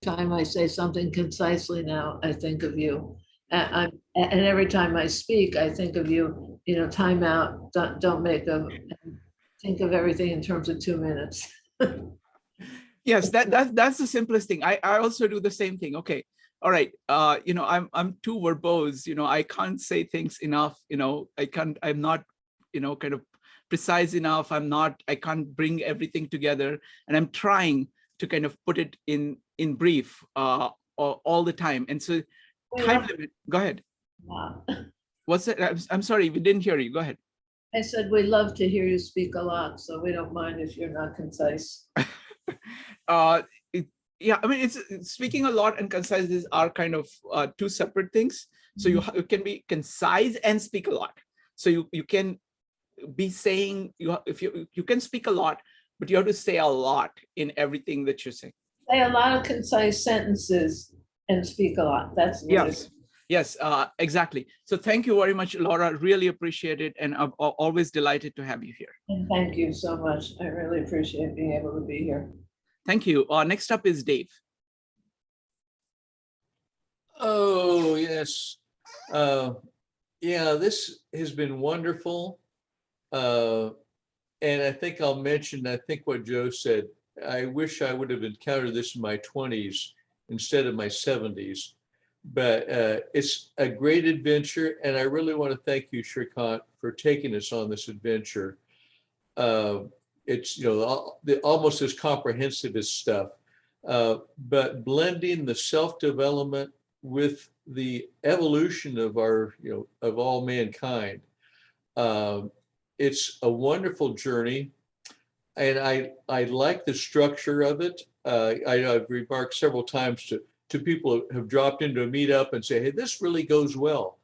Time I say something concisely now, I think of you. And every time I speak, I think of you, time out, don't make think of everything in terms of 2 minutes. Yes, that's the simplest thing. I also do the same thing. Okay, All right. I'm too verbose. I can't say things enough. I'm not, kind of precise enough. I can't bring everything together. And I'm trying to kind of put it in brief all the time. And so time limit, go ahead. Wow. What's that? I'm sorry, we didn't hear you. Go ahead. I said, we love to hear you speak a lot, so we don't mind if you're not concise. Yeah, I mean, it's speaking a lot and concise are kind of two separate things. So you can be concise and speak a lot. So you can be saying, if you can speak a lot, but you have to say a lot in everything that you're saying. Say a lot of concise sentences and speak a lot. That's what it is. Yes, exactly. So thank you very much, Laura. Really appreciate it. And I'm always delighted to have you here. And thank you so much. I really appreciate being able to be here. Thank you. Next up is Dave. Oh, yes. Yeah, this has been wonderful. And I think I'll mention, what Joe said. I wish I would have encountered this in my 20s instead of my 70s. But it's a great adventure. And I really want to thank you, Shrikant, for taking us on this adventure. It's, almost this comprehensivist stuff, but blending the self-development with the evolution of our, of all mankind. It's a wonderful journey. And I like the structure of it. I've remarked several times to people who have dropped into a meetup and say, hey, this really goes well.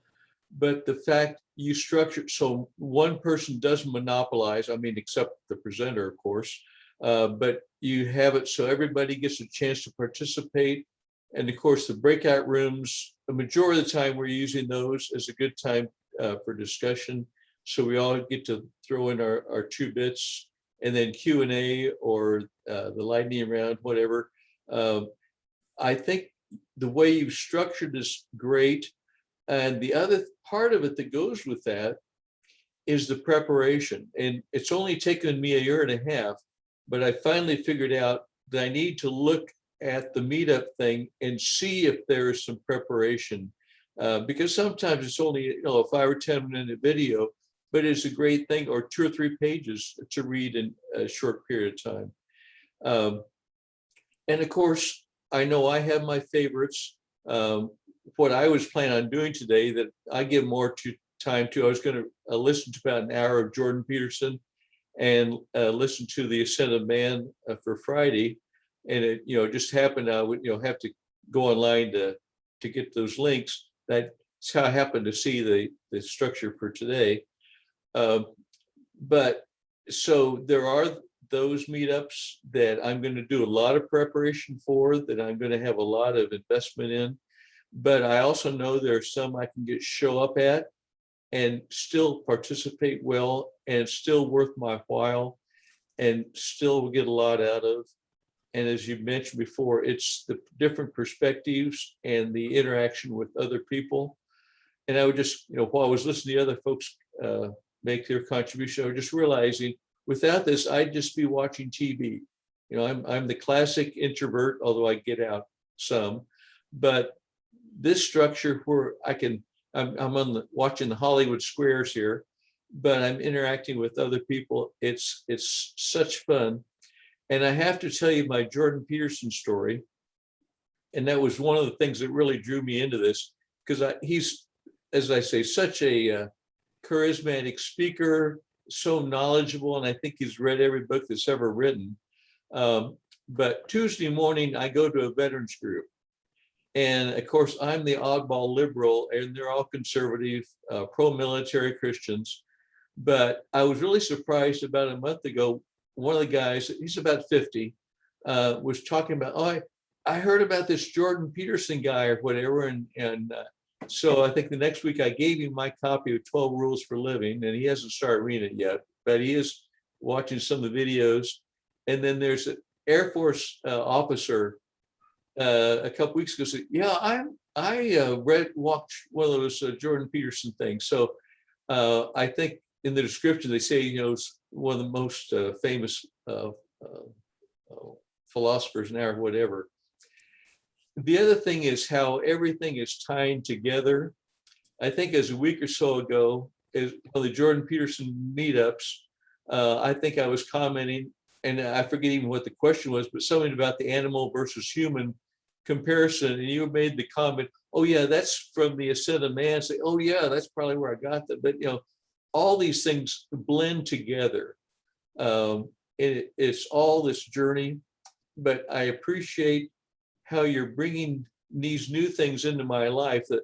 But the fact you structure it so one person doesn't monopolize, I mean, except the presenter, of course, but you have it so everybody gets a chance to participate. And of course, the breakout rooms, the majority of the time we're using those as a good time for discussion. So we all get to throw in our 2 bits, and then Q&A or the lightning round, whatever. I think the way you've structured is great. And the other part of it that goes with that is the preparation. And it's only taken me 1.5 years, but I finally figured out that I need to look at the meetup thing and see if there is some preparation. Because sometimes it's only, a 5 or 10 minute video, but it's a great thing, or 2 or 3 pages to read in a short period of time. And of course, I know I have my favorites. What I was planning on doing today that I give more time to, I was going to listen to about an hour of Jordan Peterson and listen to the Ascent of Man for Friday. And it, just happened I would, have to go online to get those links. That's how I happened to see the structure for today. But so there are those meetups that I'm going to do a lot of preparation for, that I'm going to have a lot of investment in. But I also know there are some I can show up at and still participate well, and it's still worth my while and still will get a lot out of. And as you mentioned before, it's the different perspectives and the interaction with other people. And I would just, while I was listening to other folks make their contribution, I was just realizing without this, I'd just be watching TV. I'm the classic introvert, although I get out some, but this structure where I'm watching the Hollywood squares here, but I'm interacting with other people. It's such fun. And I have to tell you my Jordan Peterson story. And that was one of the things that really drew me into this, because he's, as I say, such a charismatic speaker, so knowledgeable. And I think he's read every book that's ever written. But Tuesday morning, I go to a veterans group. And of course, I'm the oddball liberal, and they're all conservative, pro-military Christians. But I was really surprised about a month ago, one of the guys, he's about 50, was talking about, oh, I heard about this Jordan Peterson guy or whatever. And so I think the next week I gave him my copy of 12 Rules for Living, and he hasn't started reading it yet, but he is watching some of the videos. And then there's an Air Force officer a couple weeks ago said, yeah, I watched one of those Jordan Peterson things. So I think in the description, they say, it's one of the most famous philosophers now or whatever. the other thing is how everything is tying together. I think as a week or so ago, is the Jordan Peterson meetups, I think I was commenting, and I forget even what the question was, but something about the animal versus human comparison. And you made the comment, oh yeah, that's from the ascent of man. Say, oh yeah, that's probably where I got that. But all these things blend together. It's all this journey, but I appreciate how you're bringing these new things into my life. That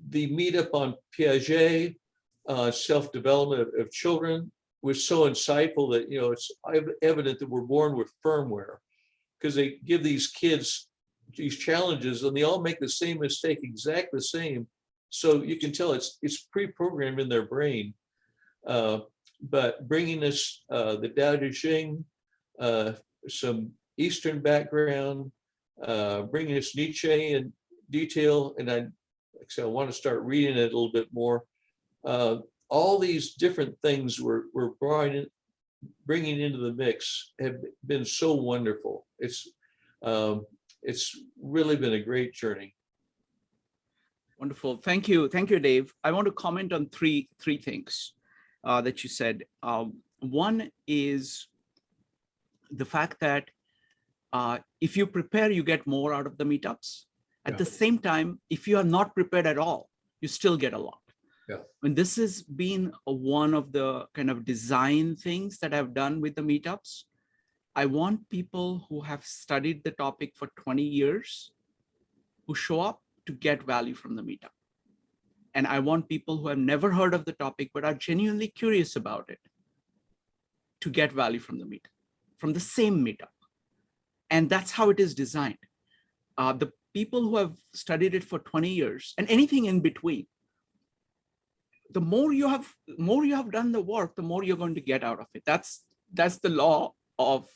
the meetup on Piaget, self-development of children, was so insightful that it's evident that we're born with firmware, because they give these kids these challenges and they all make the same mistake, exactly the same. So you can tell it's pre-programmed in their brain. But bringing us the Tao Te Ching, some Eastern background, bringing us Nietzsche in detail, and I want to start reading it a little bit more. All these different things we're bringing into the mix have been so wonderful. It's really been a great journey. Wonderful. Thank you, Dave. I want to comment on three things that you said. One is the fact that if you prepare, you get more out of the meetups. At the same time, if you are not prepared at all, you still get a lot. Yeah. And this has been one of the kind of design things that I've done with the meetups. I want people who have studied the topic for 20 years who show up to get value from the meetup. And I want people who have never heard of the topic but are genuinely curious about it to get value from the meetup, from the same meetup. And that's how it is designed. The people who have studied it for 20 years and anything in between, the more you have done the work, the more you're going to get out of it. That's the law of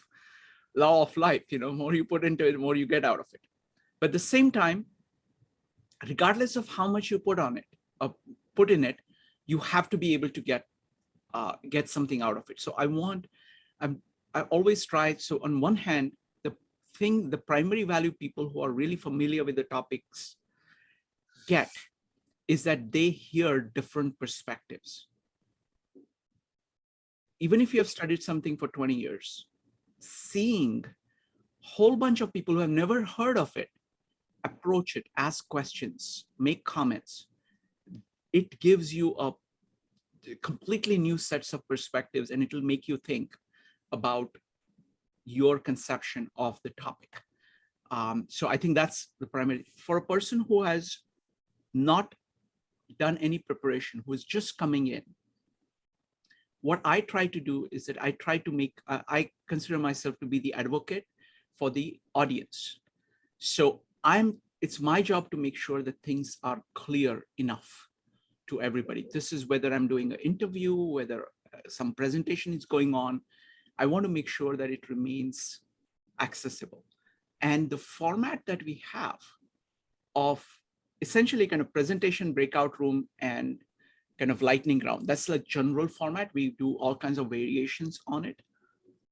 life. More you put into it, the more you get out of it. But at the same time, regardless of how much you put in it, you have to be able to get something out of it. So I always try. So on one hand, the primary value people who are really familiar with the topics get is that they hear different perspectives. Even if you have studied something for 20 years, seeing a whole bunch of people who have never heard of it approach it, ask questions, make comments, it gives you a completely new sets of perspectives, and it will make you think about your conception of the topic. So I think that's the primary. For a person who has not done any preparation, who is just coming in, what I try to do is that I try to make, I consider myself to be the advocate for the audience. So it's my job to make sure that things are clear enough to everybody. This is whether I'm doing an interview, whether some presentation is going on. I want to make sure that it remains accessible. And the format that we have of essentially kind of presentation, breakout room, and kind of lightning round, that's like general format. We do all kinds of variations on it.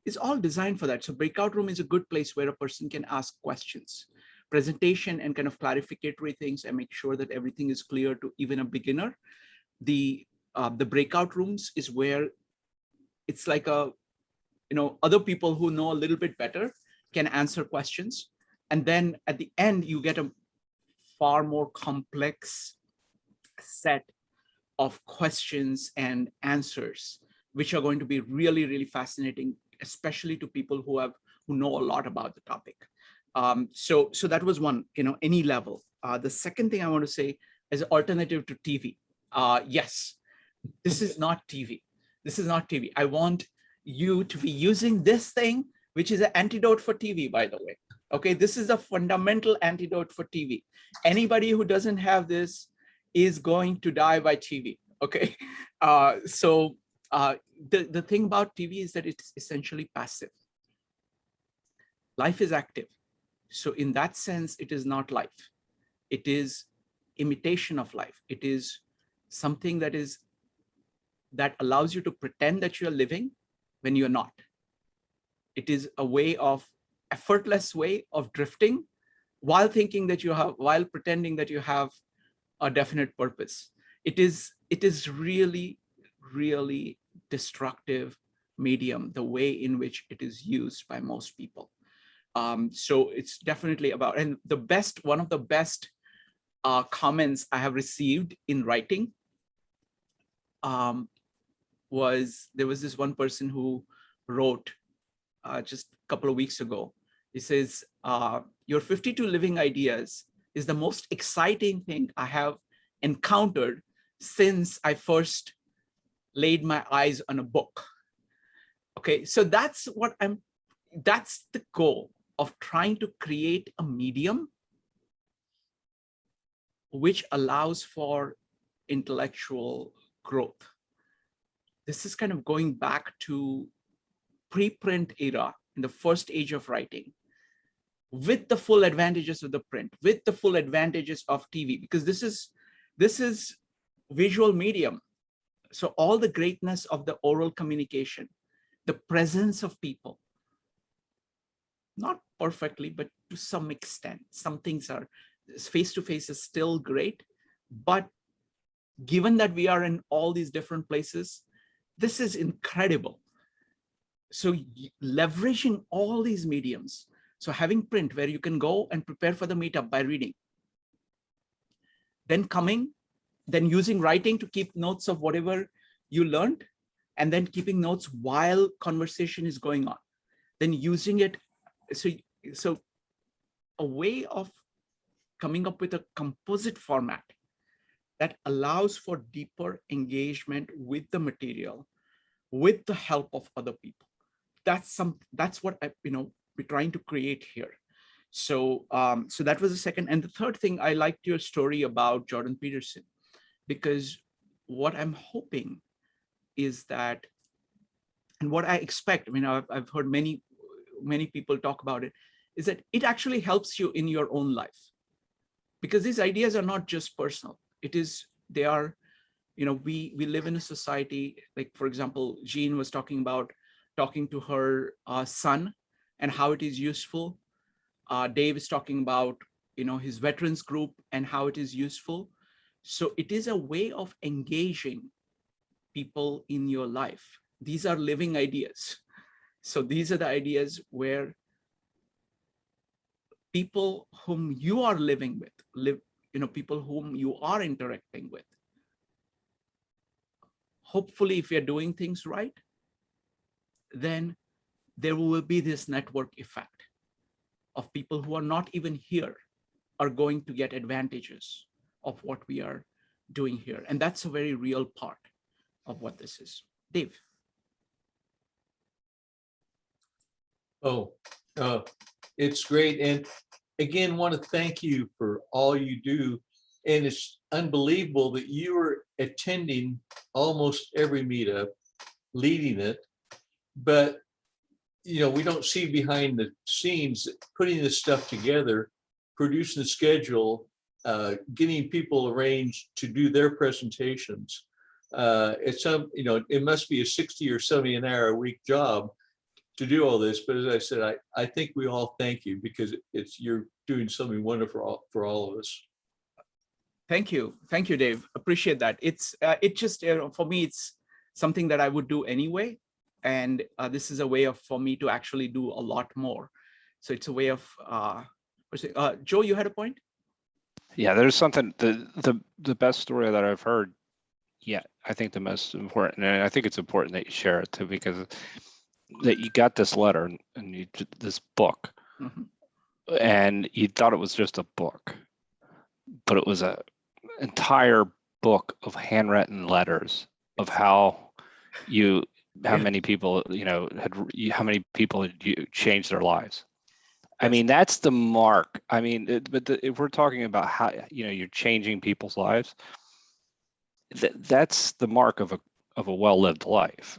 It's all designed for that. So breakout room is a good place where a person can ask questions. Presentation and kind of clarificatory things, and make sure that everything is clear to even a beginner. The breakout rooms is where it's like other people who know a little bit better can answer questions. And then at the end, you get a far more complex set of questions and answers, which are going to be really, really fascinating, especially to people who know a lot about the topic. So that was one, any level. The second thing I want to say is alternative to TV. Yes, this is not TV. This is not TV. I want you to be using this thing, which is an antidote for TV, by the way. Okay, this is a fundamental antidote for TV. Anybody who doesn't have this is going to die by TV. Okay, so the thing about TV is that it's essentially passive. Life is active. So in that sense, it is not life. It is imitation of life. It is something that allows you to pretend that you're living when you're not. It is a effortless way of drifting while thinking that you have, while pretending that you have a definite purpose. It is really, really destructive medium, the way in which it is used by most people. So it's definitely about, and one of the best comments I have received in writing was, there was this one person who wrote just a couple of weeks ago. He says, your 52 living ideas is the most exciting thing I have encountered since I first laid my eyes on a book. Okay, so that's the goal of trying to create a medium which allows for intellectual growth. This is kind of going back to pre-print era, in the first age of writing, with the full advantages of the print, with the full advantages of TV, because this is visual medium. So all the greatness of the oral communication, the presence of people, not perfectly, but to some extent, some things are, face-to-face is still great, but given that we are in all these different places, this is incredible. So leveraging all these mediums, so having print where you can go and prepare for the meetup by reading, then using writing to keep notes of whatever you learned, and then keeping notes while conversation is going on, then using it. So a way of coming up with a composite format that allows for deeper engagement with the material, with the help of other people. That's what we're trying to create here. So so that was the second. And the third thing, I liked your story about Jordan Peterson, because what I'm hoping is that, and what I expect, I've heard many people talk about it, is that it actually helps you in your own life, because these ideas are not just personal. They are, we live in a society, like, for example, Jean was talking about talking to her son and how it is useful. Dave is talking about, his veterans group and how it is useful. So it is a way of engaging people in your life. These are living ideas. So these are the ideas where people whom you are living with, people whom you are interacting with, hopefully, if you're doing things right, then there will be this network effect of people who are not even here are going to get advantages of what we are doing here. And that's a very real part of what this is. Dave. It's great. And again, want to thank you for all you do. And it's unbelievable that you are attending almost every meetup, leading it. But, we don't see behind the scenes, putting this stuff together, producing the schedule, getting people arranged to do their presentations. It must be a 60 or 70 an hour a week job to do all this. But as I said, I think we all thank you, because you're doing something wonderful for all of us. Thank you, Dave. Appreciate that. It just, for me, it's something that I would do anyway, and this is a way for me to actually do a lot more. So it's a way of. Joe, you had a point? Yeah, there's something. The best story that I've heard. Yeah, I think the most important, and I think it's important that you share it too, because that you got this letter and this book, mm-hmm. and you thought it was just a book, but it was a entire book of handwritten letters of how many people had changed their lives. I mean, that's the mark. I mean, if we're talking about how you're changing people's lives, that's the mark of a well-lived life.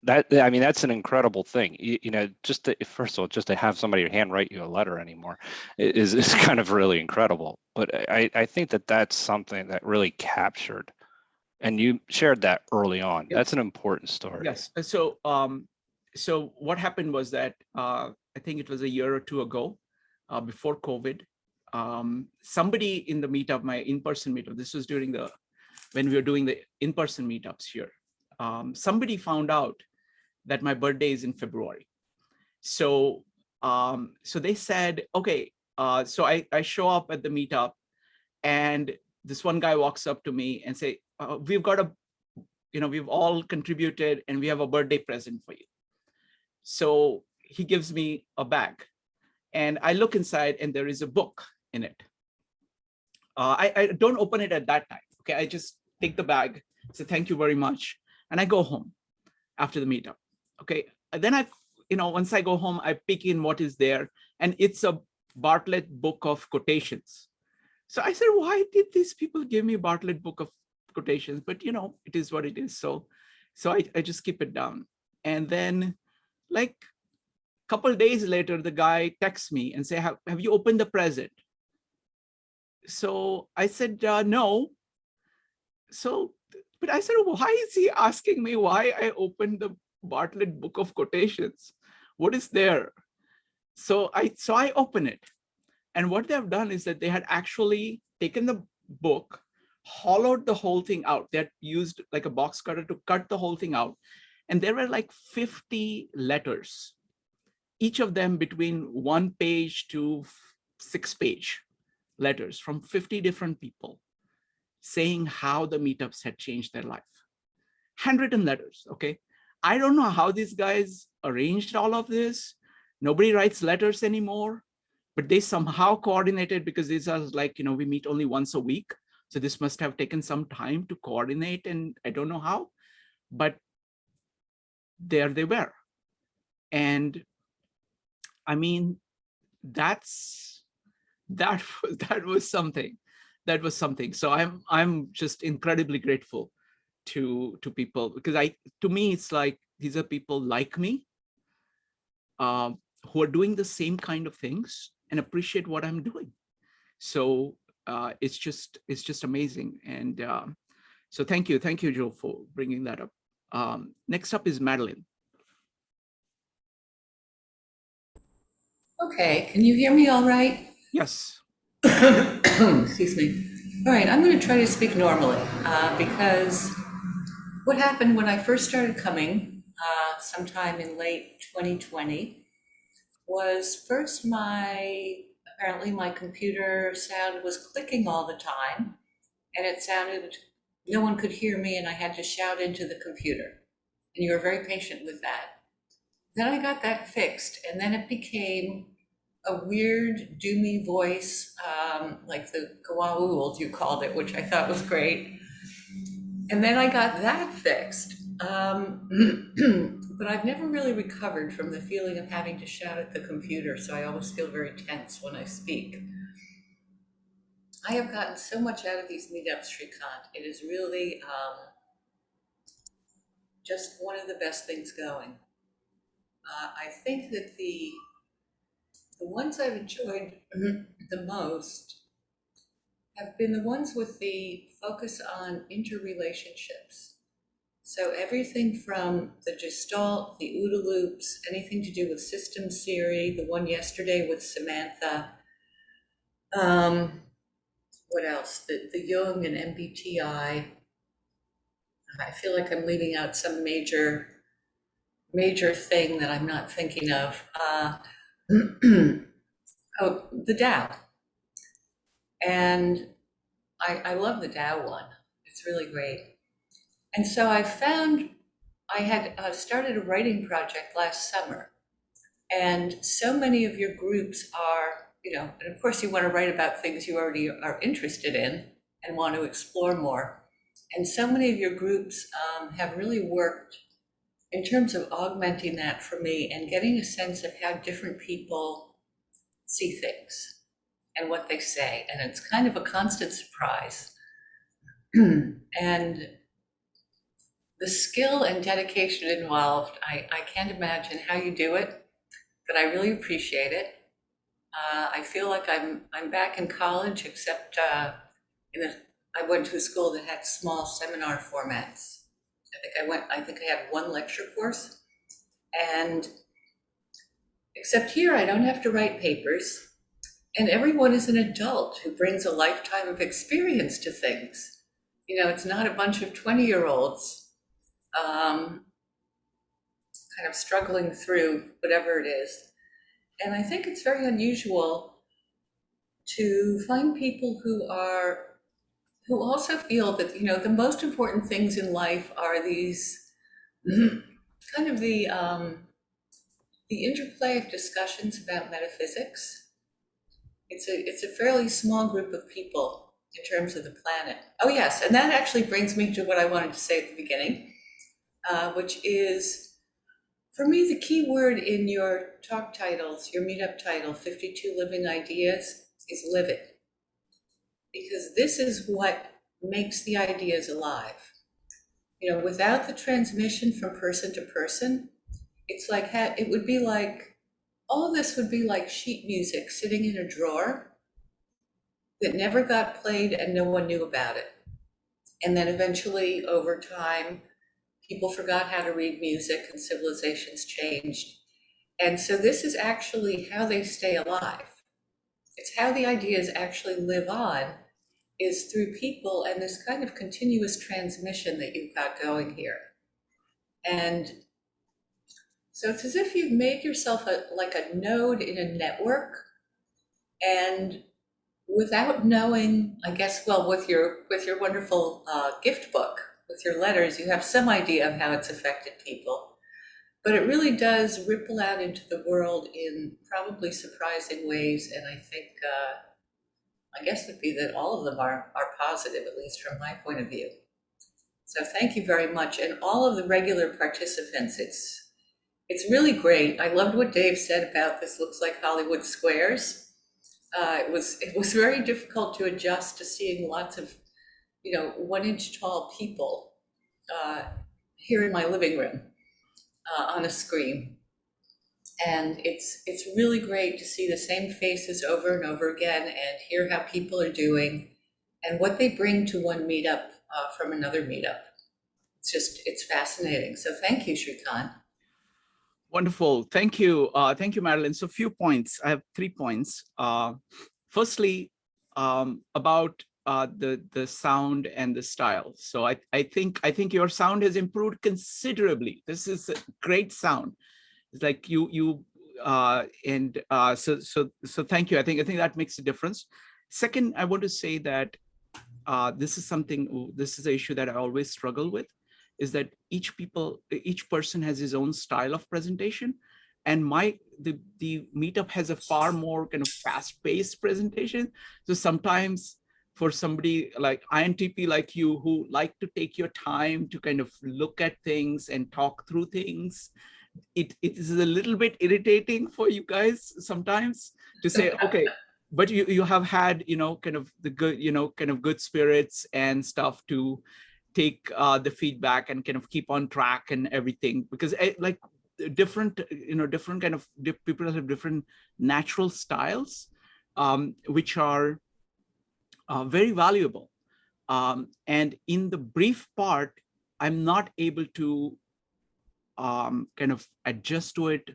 That's an incredible thing. First of all, just to have somebody handwrite you a letter anymore is kind of really incredible. But I think that's something that really captured, and you shared that early on. Yes. That's an important story. Yes. So what happened was that I think it was a year or two ago, before COVID. Somebody in the meetup, my in-person meetup, this was during when we were doing the in-person meetups here. Somebody found out that my birthday is in February. So they said, okay, so I show up at the meetup, and this one guy walks up to me and say, we've all contributed and we have a birthday present for you. So he gives me a bag, and I look inside and there is a book in it. I don't open it at that time. Okay, I just take the bag, say thank you very much, and I go home after the meetup. Okay, and then once I go home, I pick in what is there, and it's a Bartlett book of quotations. So I said, why did these people give me Bartlett book of quotations? But it is what it is. So I just keep it down. And then like a couple of days later, the guy texts me and say, have you opened the present? So I said, no. But I said, why is he asking me why I opened the Bartlett book of quotations? What is there? So I open it. And what they have done is that they had actually taken the book, hollowed the whole thing out. They had used like a box cutter to cut the whole thing out. And there were like 50 letters, each of them between 1 page to 6 page letters from 50 different people saying how the meetups had changed their life. Handwritten letters, okay? I don't know how these guys arranged all of this. Nobody writes letters anymore, but they somehow coordinated, because these are like, we meet only once a week. So this must have taken some time to coordinate, and I don't know how, but there they were. And I mean, that was something. That was something. So I'm just incredibly grateful to people, because to me, it's like, these are people like me, who are doing the same kind of things and appreciate what I'm doing. So it's just amazing. And so thank you, Joe, for bringing that up. Next up is Madeline. Okay, can you hear me all right? Yes. Excuse me. All right, I'm going to try to speak normally because what happened when I first started coming sometime in late 2020 was first apparently my computer sound was clicking all the time, and it sounded, no one could hear me, and I had to shout into the computer. And you were very patient with that. Then I got that fixed, and then it became a weird doomy voice, like the Gawaul you called it, which I thought was great. And then I got that fixed. But I've never really recovered from the feeling of having to shout at the computer, so I always feel very tense when I speak. I have gotten so much out of these meetups, Shrikant. It is really just one of the best things going. I think that the ones I've enjoyed the most have been the ones with the focus on interrelationships. So everything from the Gestalt, the OODA loops, anything to do with systems theory, the one yesterday with Samantha, what else? The Jung and MBTI. I feel like I'm leaving out some major thing that I'm not thinking of. Oh, the Tao. And I love the Tao one. It's really great. And so I found I had started a writing project last summer. And so many of your groups are, and of course you want to write about things you already are interested in and want to explore more. And so many of your groups have really worked in terms of augmenting that for me and getting a sense of how different people see things and what they say. And it's kind of a constant surprise. And the skill and dedication involved, I can't imagine how you do it, but I really appreciate it. I feel like I'm back in college, except I went to a school that had small seminar formats. I think I had one lecture course, and except here I don't have to write papers. And everyone is an adult who brings a lifetime of experience to things. You know, it's not a bunch of 20-year-olds kind of struggling through whatever it is. And I think it's very unusual to find people who also feel that, you know, the most important things in life are these kind of the interplay of discussions about metaphysics. It's a fairly small group of people in terms of the planet. Oh yes, and that actually brings me to what I wanted to say at the beginning, which is, for me, the key word in your talk titles, your meetup title, 52 Living Ideas, is live it. Because this is what makes the ideas alive. You know, without the transmission from person to person, it's like, it would be like, all of this would be like sheet music sitting in a drawer that never got played and no one knew about it. And then eventually, over time, people forgot how to read music and civilizations changed. And so this is actually how they stay alive. It's how the ideas actually live on, is through people and this kind of continuous transmission that you've got going here. And so it's as if you've made yourself like a node in a network, and without knowing, I guess, well, with your wonderful gift book, with your letters, you have some idea of how it's affected people. But it really does ripple out into the world in probably surprising ways. And I think, my guess would be that all of them are positive, at least from my point of view. So thank you very much. And all of the regular participants, it's really great. I loved what Dave said about this looks like Hollywood Squares. It was very difficult to adjust to seeing lots of, you know, 1-inch tall people here in my living room on a screen. And it's really great to see the same faces over and over again and hear how people are doing and what they bring to one meetup from another meetup. It's fascinating. So thank you, Shrikant. Wonderful. Thank you. Thank you, Marilyn. So a few points. I have 3 points. Firstly, about the sound and the style. So I think your sound has improved considerably. This is a great sound. It's like so thank you. I think that makes a difference. Second, I want to say that this is an issue that I always struggle with, is that each person has his own style of presentation, and the meetup has a far more kind of fast-paced presentation. So sometimes for somebody like INTP like you, who like to take your time to kind of look at things and talk through things, it is a little bit irritating for you guys sometimes to say, okay, but you have had, you know, kind of the good, you know, kind of good spirits and stuff to take the feedback and kind of keep on track and everything, because like different kind of people have different natural styles, which are very valuable. And in the brief part, I'm not able to kind of adjust to it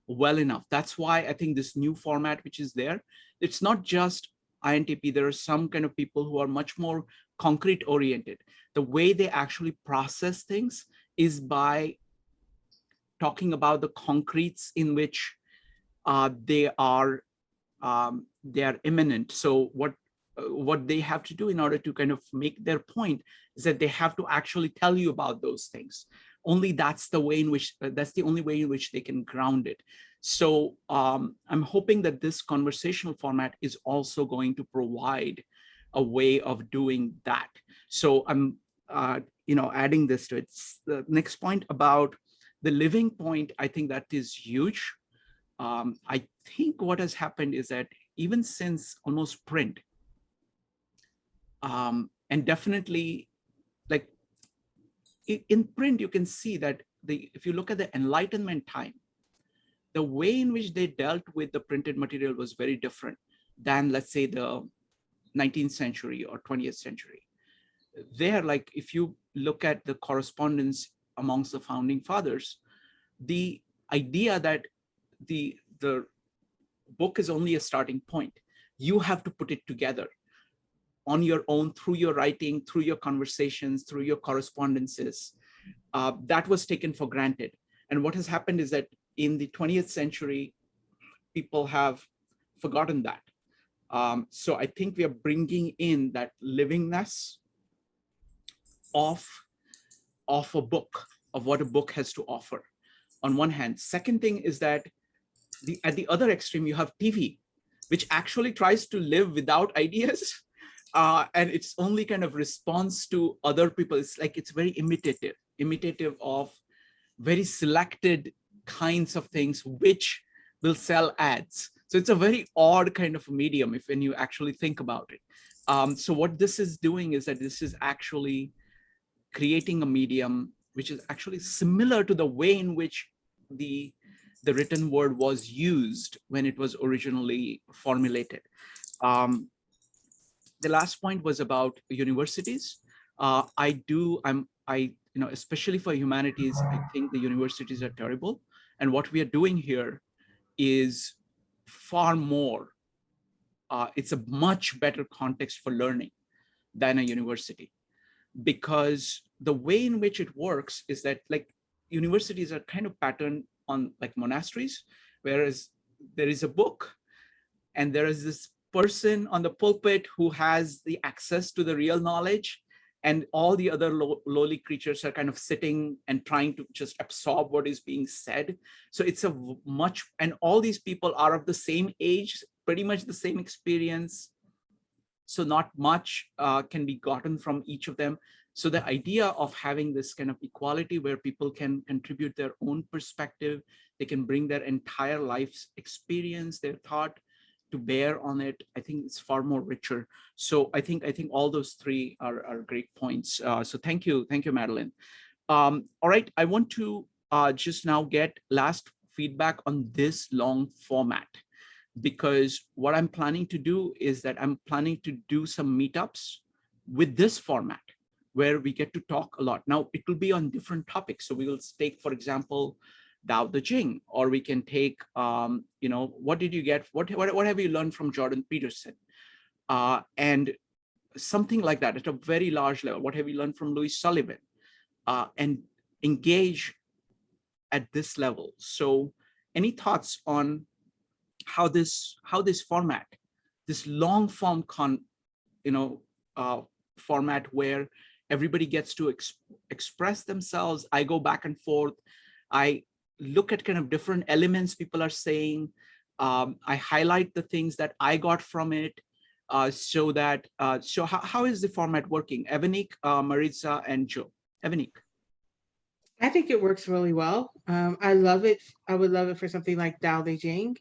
well enough. That's why I think this new format, which is there, it's not just INTP. There are some kind of people who are much more concrete oriented. The way they actually process things is by talking about the concretes in which they are imminent. So what they have to do in order to kind of make their point is that they have to actually tell you about those things. Only that's the way in which that's the only way in which they can ground it. So I'm hoping that this conversational format is also going to provide a way of doing that. So I'm adding this to it. The next point about the living point, I think that is huge. I think what has happened is that even since almost print, and definitely like in print, you can see that if you look at the Enlightenment time, the way in which they dealt with the printed material was very different than, let's say, the 19th century or 20th century. There, like if you look at the correspondence amongst the founding fathers, the idea that the book is only a starting point, You have to put it together on your own, through your writing, through your conversations, through your correspondences. That was taken for granted. And what has happened is that in the 20th century, people have forgotten that. So I think we are bringing in that livingness of a book, of what a book has to offer, on one hand. Second thing is that at the other extreme, you have TV, which actually tries to live without ideas. And it's only kind of response to other people. It's like, it's very imitative of very selected kinds of things, which will sell ads. So it's a very odd kind of medium when you actually think about it. So what this is doing is that this is actually creating a medium which is actually similar to the way in which the written word was used when it was originally formulated. The last point was about universities. Especially for humanities, I think the universities are terrible. And what we are doing here is far more. It's a much better context for learning than a university, because the way in which it works is that, like, universities are kind of patterned on like monasteries, whereas there is a book and there is this person on the pulpit who has the access to the real knowledge, and all the other lowly creatures are kind of sitting and trying to just absorb what is being said. So it's and all these people are of the same age, pretty much the same experience. So not much can be gotten from each of them. So the idea of having this kind of equality where people can contribute their own perspective, they can bring their entire life's experience, their thought to bear on it, I think it's far more richer. So I think all those three are great points. So thank you, Madeline. All right, I want to just now get last feedback on this long format, because what I'm planning to do is that I'm planning to do some meetups with this format where we get to talk a lot. Now, it will be on different topics. So we will take, for example, Lao Tze, or we can take, what did you get? What have you learned from Jordan Peterson? And something like that at a very large level. What have you learned from Louis Sullivan? And engage at this level. So any thoughts on how this format, this long form format where everybody gets to express themselves. I go back and forth. I look at kind of different elements people are saying. I highlight the things that I got from it. So how is the format working? Evanik, Maritza, and Joe. Evanik. I think it works really well. I love it. I would love it for something like Lao Tze.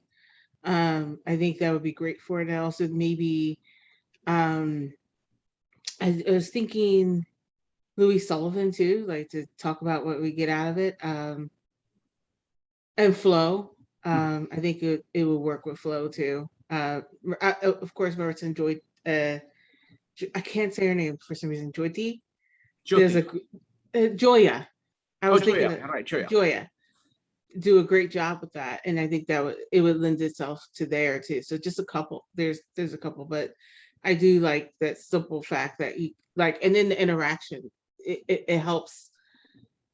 I think that would be great for it. And also maybe, I was thinking Louis Sullivan too, like to talk about what we get out of it. And flow. I think it will work with flow too. Of course, Maritza enjoyed, I can't say her name for some reason, Jyoti. There's Joya. I was thinking Joya do a great job with that, and I think that it would lend itself to there too. So just a couple. There's a couple, but I do like that simple fact that you like, and then the interaction. It helps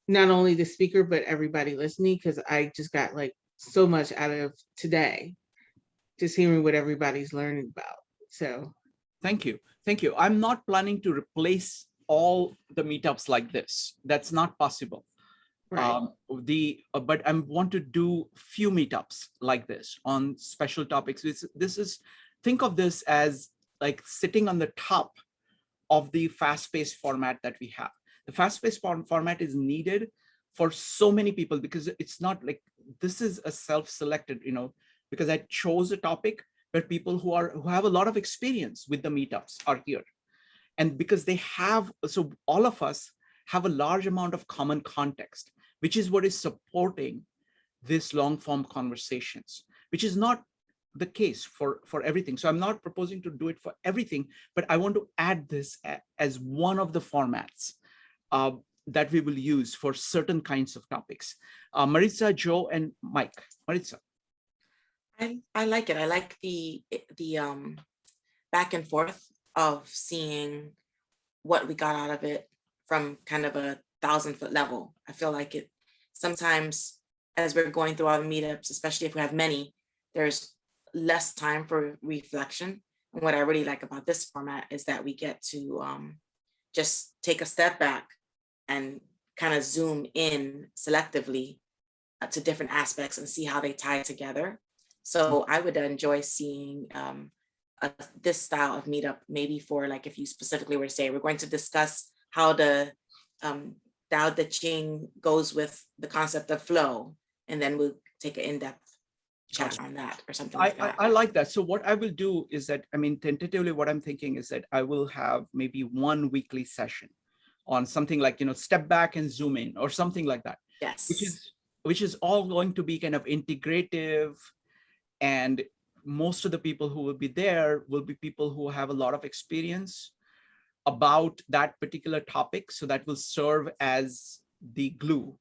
not only the speaker but everybody listening, because I just got like so much out of today, just hearing what everybody's learning about. So thank you. I'm not planning to replace all the meetups like this. That's not possible. Right. But I want to do few meetups like this on special topics. Think of this as like sitting on the top of the fast-paced format that we have. The fast-paced format is needed for so many people, because it's not like this is a self-selected, because I chose a topic where people who have a lot of experience with the meetups are here. And because so all of us have a large amount of common context, which is what is supporting this long form conversations, which is not the case for everything. So I'm not proposing to do it for everything, but I want to add this as one of the formats that we will use for certain kinds of topics. Maritza, Joe, and Mike. Maritza. I like it. I like the back and forth of seeing what we got out of it from kind of a 1,000-foot level. I feel like it sometimes, as we're going through all the meetups, especially if we have many, there's less time for reflection. And what I really like about this format is that we get to just take a step back and kind of zoom in selectively to different aspects and see how they tie together. So I would enjoy seeing this style of meetup, maybe for like, if you specifically were to say, we're going to discuss how the Lao Tze goes with the concept of flow, and then we'll take an in-depth chat on that or something like that. I like that. So what I will do is that, I mean, tentatively, what I'm thinking is that I will have maybe one weekly session on something like, step back and zoom in or something like that. Yes. Which is all going to be kind of integrative, and most of the people who will be there will be people who have a lot of experience about that particular topic. So that will serve as the glue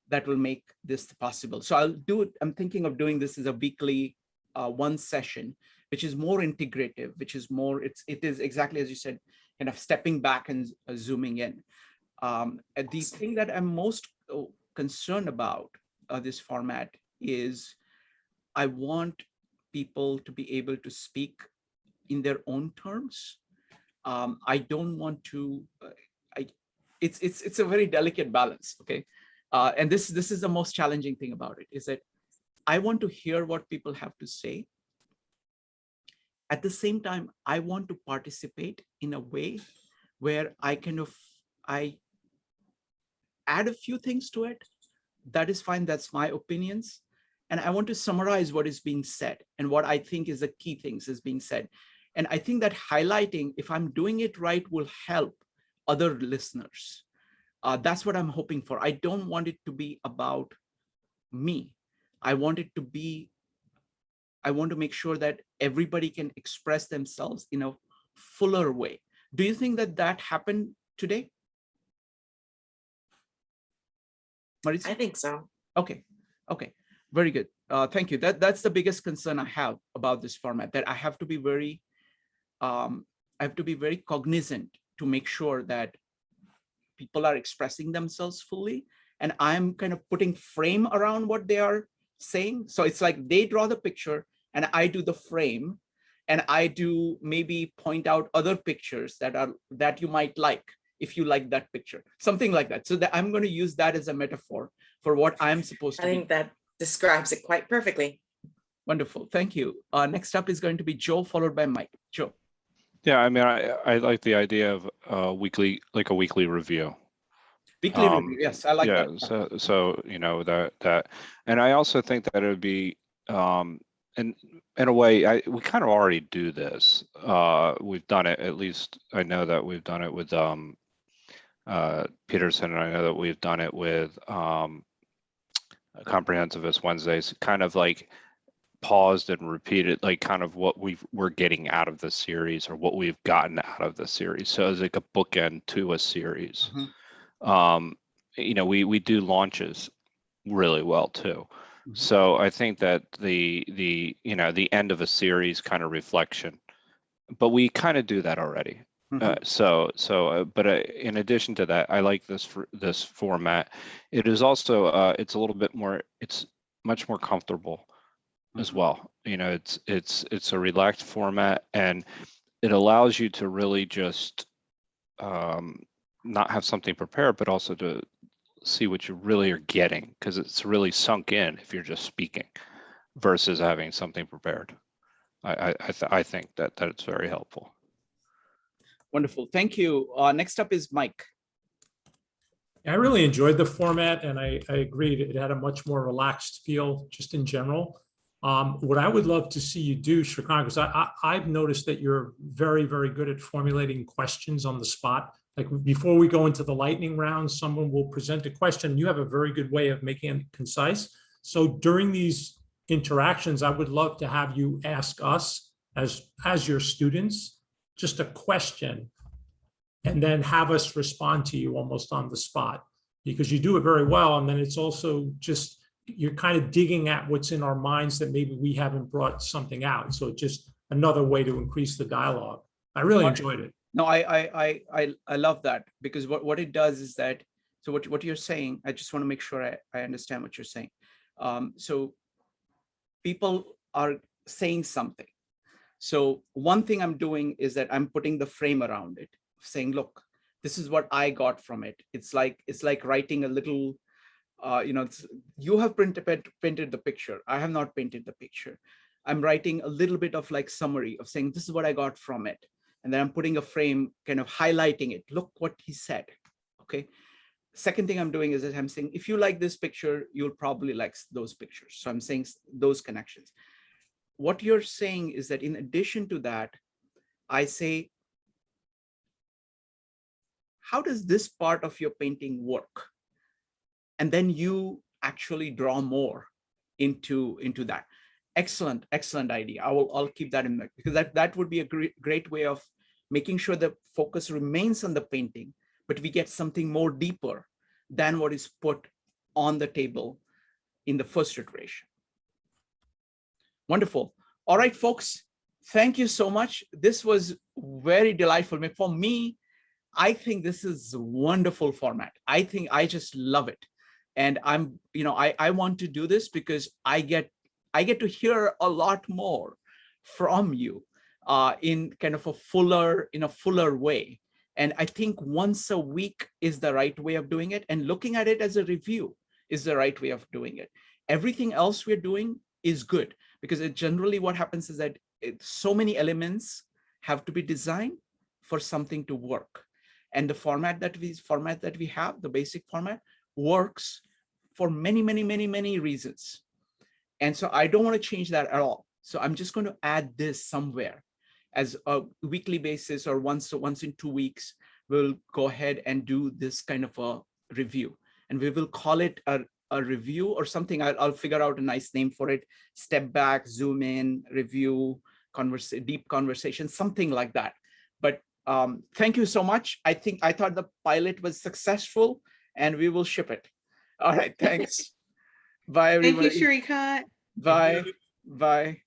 that will make this possible. So I'll do it. I'm thinking of doing this as a weekly one session, which is more integrative, which is more, it is exactly as you said, kind of stepping back and zooming in. The thing that I'm most concerned about this format is I want people to be able to speak in their own terms. I don't want to, it's a very delicate balance, okay? And this is the most challenging thing about it, is that I want to hear what people have to say. At the same time, I want to participate in a way where I add a few things to it. That is fine, that's my opinions. And I want to summarize what is being said and what I think is the key things is being said. And I think that highlighting, if I'm doing it right, will help other listeners. That's what I'm hoping for. I don't want it to be about me. I want to make sure that everybody can express themselves in a fuller way. Do you think that happened today? Maritza? I think so. Okay. Very good. Thank you. That's the biggest concern I have about this format, that I have to be very cognizant to make sure that people are expressing themselves fully, and I'm kind of putting frame around what they are saying. So it's like they draw the picture and I do the frame, and I do maybe point out other pictures that you might like if you like that picture, something like that. So that I'm going to use that as a metaphor for what I'm supposed to I think that describes it quite perfectly. Wonderful. Thank you. Next up is going to be Joe, followed by Mike. Joe. Yeah, I mean, I like the idea of a weekly review. Weekly review, yes, I like that. So that, and I also think that it would be, in a way, we kind of already do this. We've done it, at least I know that we've done it with Peterson, and I know that we've done it with Comprehensivism Wednesdays, kind of like paused and repeated, like kind of what we're getting out of the series or what we've gotten out of the series. So it's like a bookend to a series. Mm-hmm. We do launches really well too. Mm-hmm. So I think that the end of a series kind of reflection, but we kind of do that already. Mm-hmm. But in addition to that, I like this format. It is also it's a little bit more, it's much more comfortable as well. It's a relaxed format, and it allows you to really just not have something prepared, but also to see what you really are getting, because it's really sunk in if you're just speaking versus having something prepared. I think that it's very helpful. Wonderful. Thank you. Next up is Mike. I really enjoyed the format, and I agreed it had a much more relaxed feel just in general. What I would love to see you do, Shrikant, because I've noticed that you're very, very good at formulating questions on the spot. Like before we go into the lightning round, someone will present a question. You have a very good way of making it concise. So during these interactions, I would love to have you ask us as your students just a question, and then have us respond to you almost on the spot, because you do it very well. And then it's also just, you're kind of digging at what's in our minds that maybe we haven't brought something out. So it just another way to increase the dialogue. I really enjoyed it. No, I love that, because what it does is that, so what you're saying, I just want to make sure I understand what you're saying. So people are saying something. So one thing I'm doing is that I'm putting the frame around it, saying, look, this is what I got from it. It's like writing a little, you have painted the picture. I have not painted the picture. I'm writing a little bit of like summary of saying, this is what I got from it. And then I'm putting a frame, kind of highlighting it. Look what he said. Okay. Second thing I'm doing is that I'm saying, if you like this picture, you'll probably like those pictures. So I'm saying those connections. What you're saying is that in addition to that, I say, how does this part of your painting work? And then you actually draw more into that. Excellent idea. I'll keep that in mind, because that would be a great way of making sure the focus remains on the painting, but we get something more deeper than what is put on the table in the first iteration. Wonderful. All right, folks, thank you so much. This was very delightful. For me, I think this is a wonderful format. I think I just love it. And I want to do this because I get to hear a lot more from you in kind of a fuller way. And I think once a week is the right way of doing it, and looking at it as a review is the right way of doing it. Everything else we're doing is good, because it generally what happens is that so many elements have to be designed for something to work. And the format that we have, the basic format, works for many reasons. And so I don't want to change that at all. So I'm just going to add this somewhere as a weekly basis, or once in 2 weeks, we'll go ahead and do this kind of a review. And we will call it a review or something. I'll figure out a nice name for it. Step back, zoom in, review, deep conversation, something like that. But thank you so much. I thought the pilot was successful, and we will ship it. All right, thanks. Bye, everybody. Thank you, Shrikant. Bye. Bye.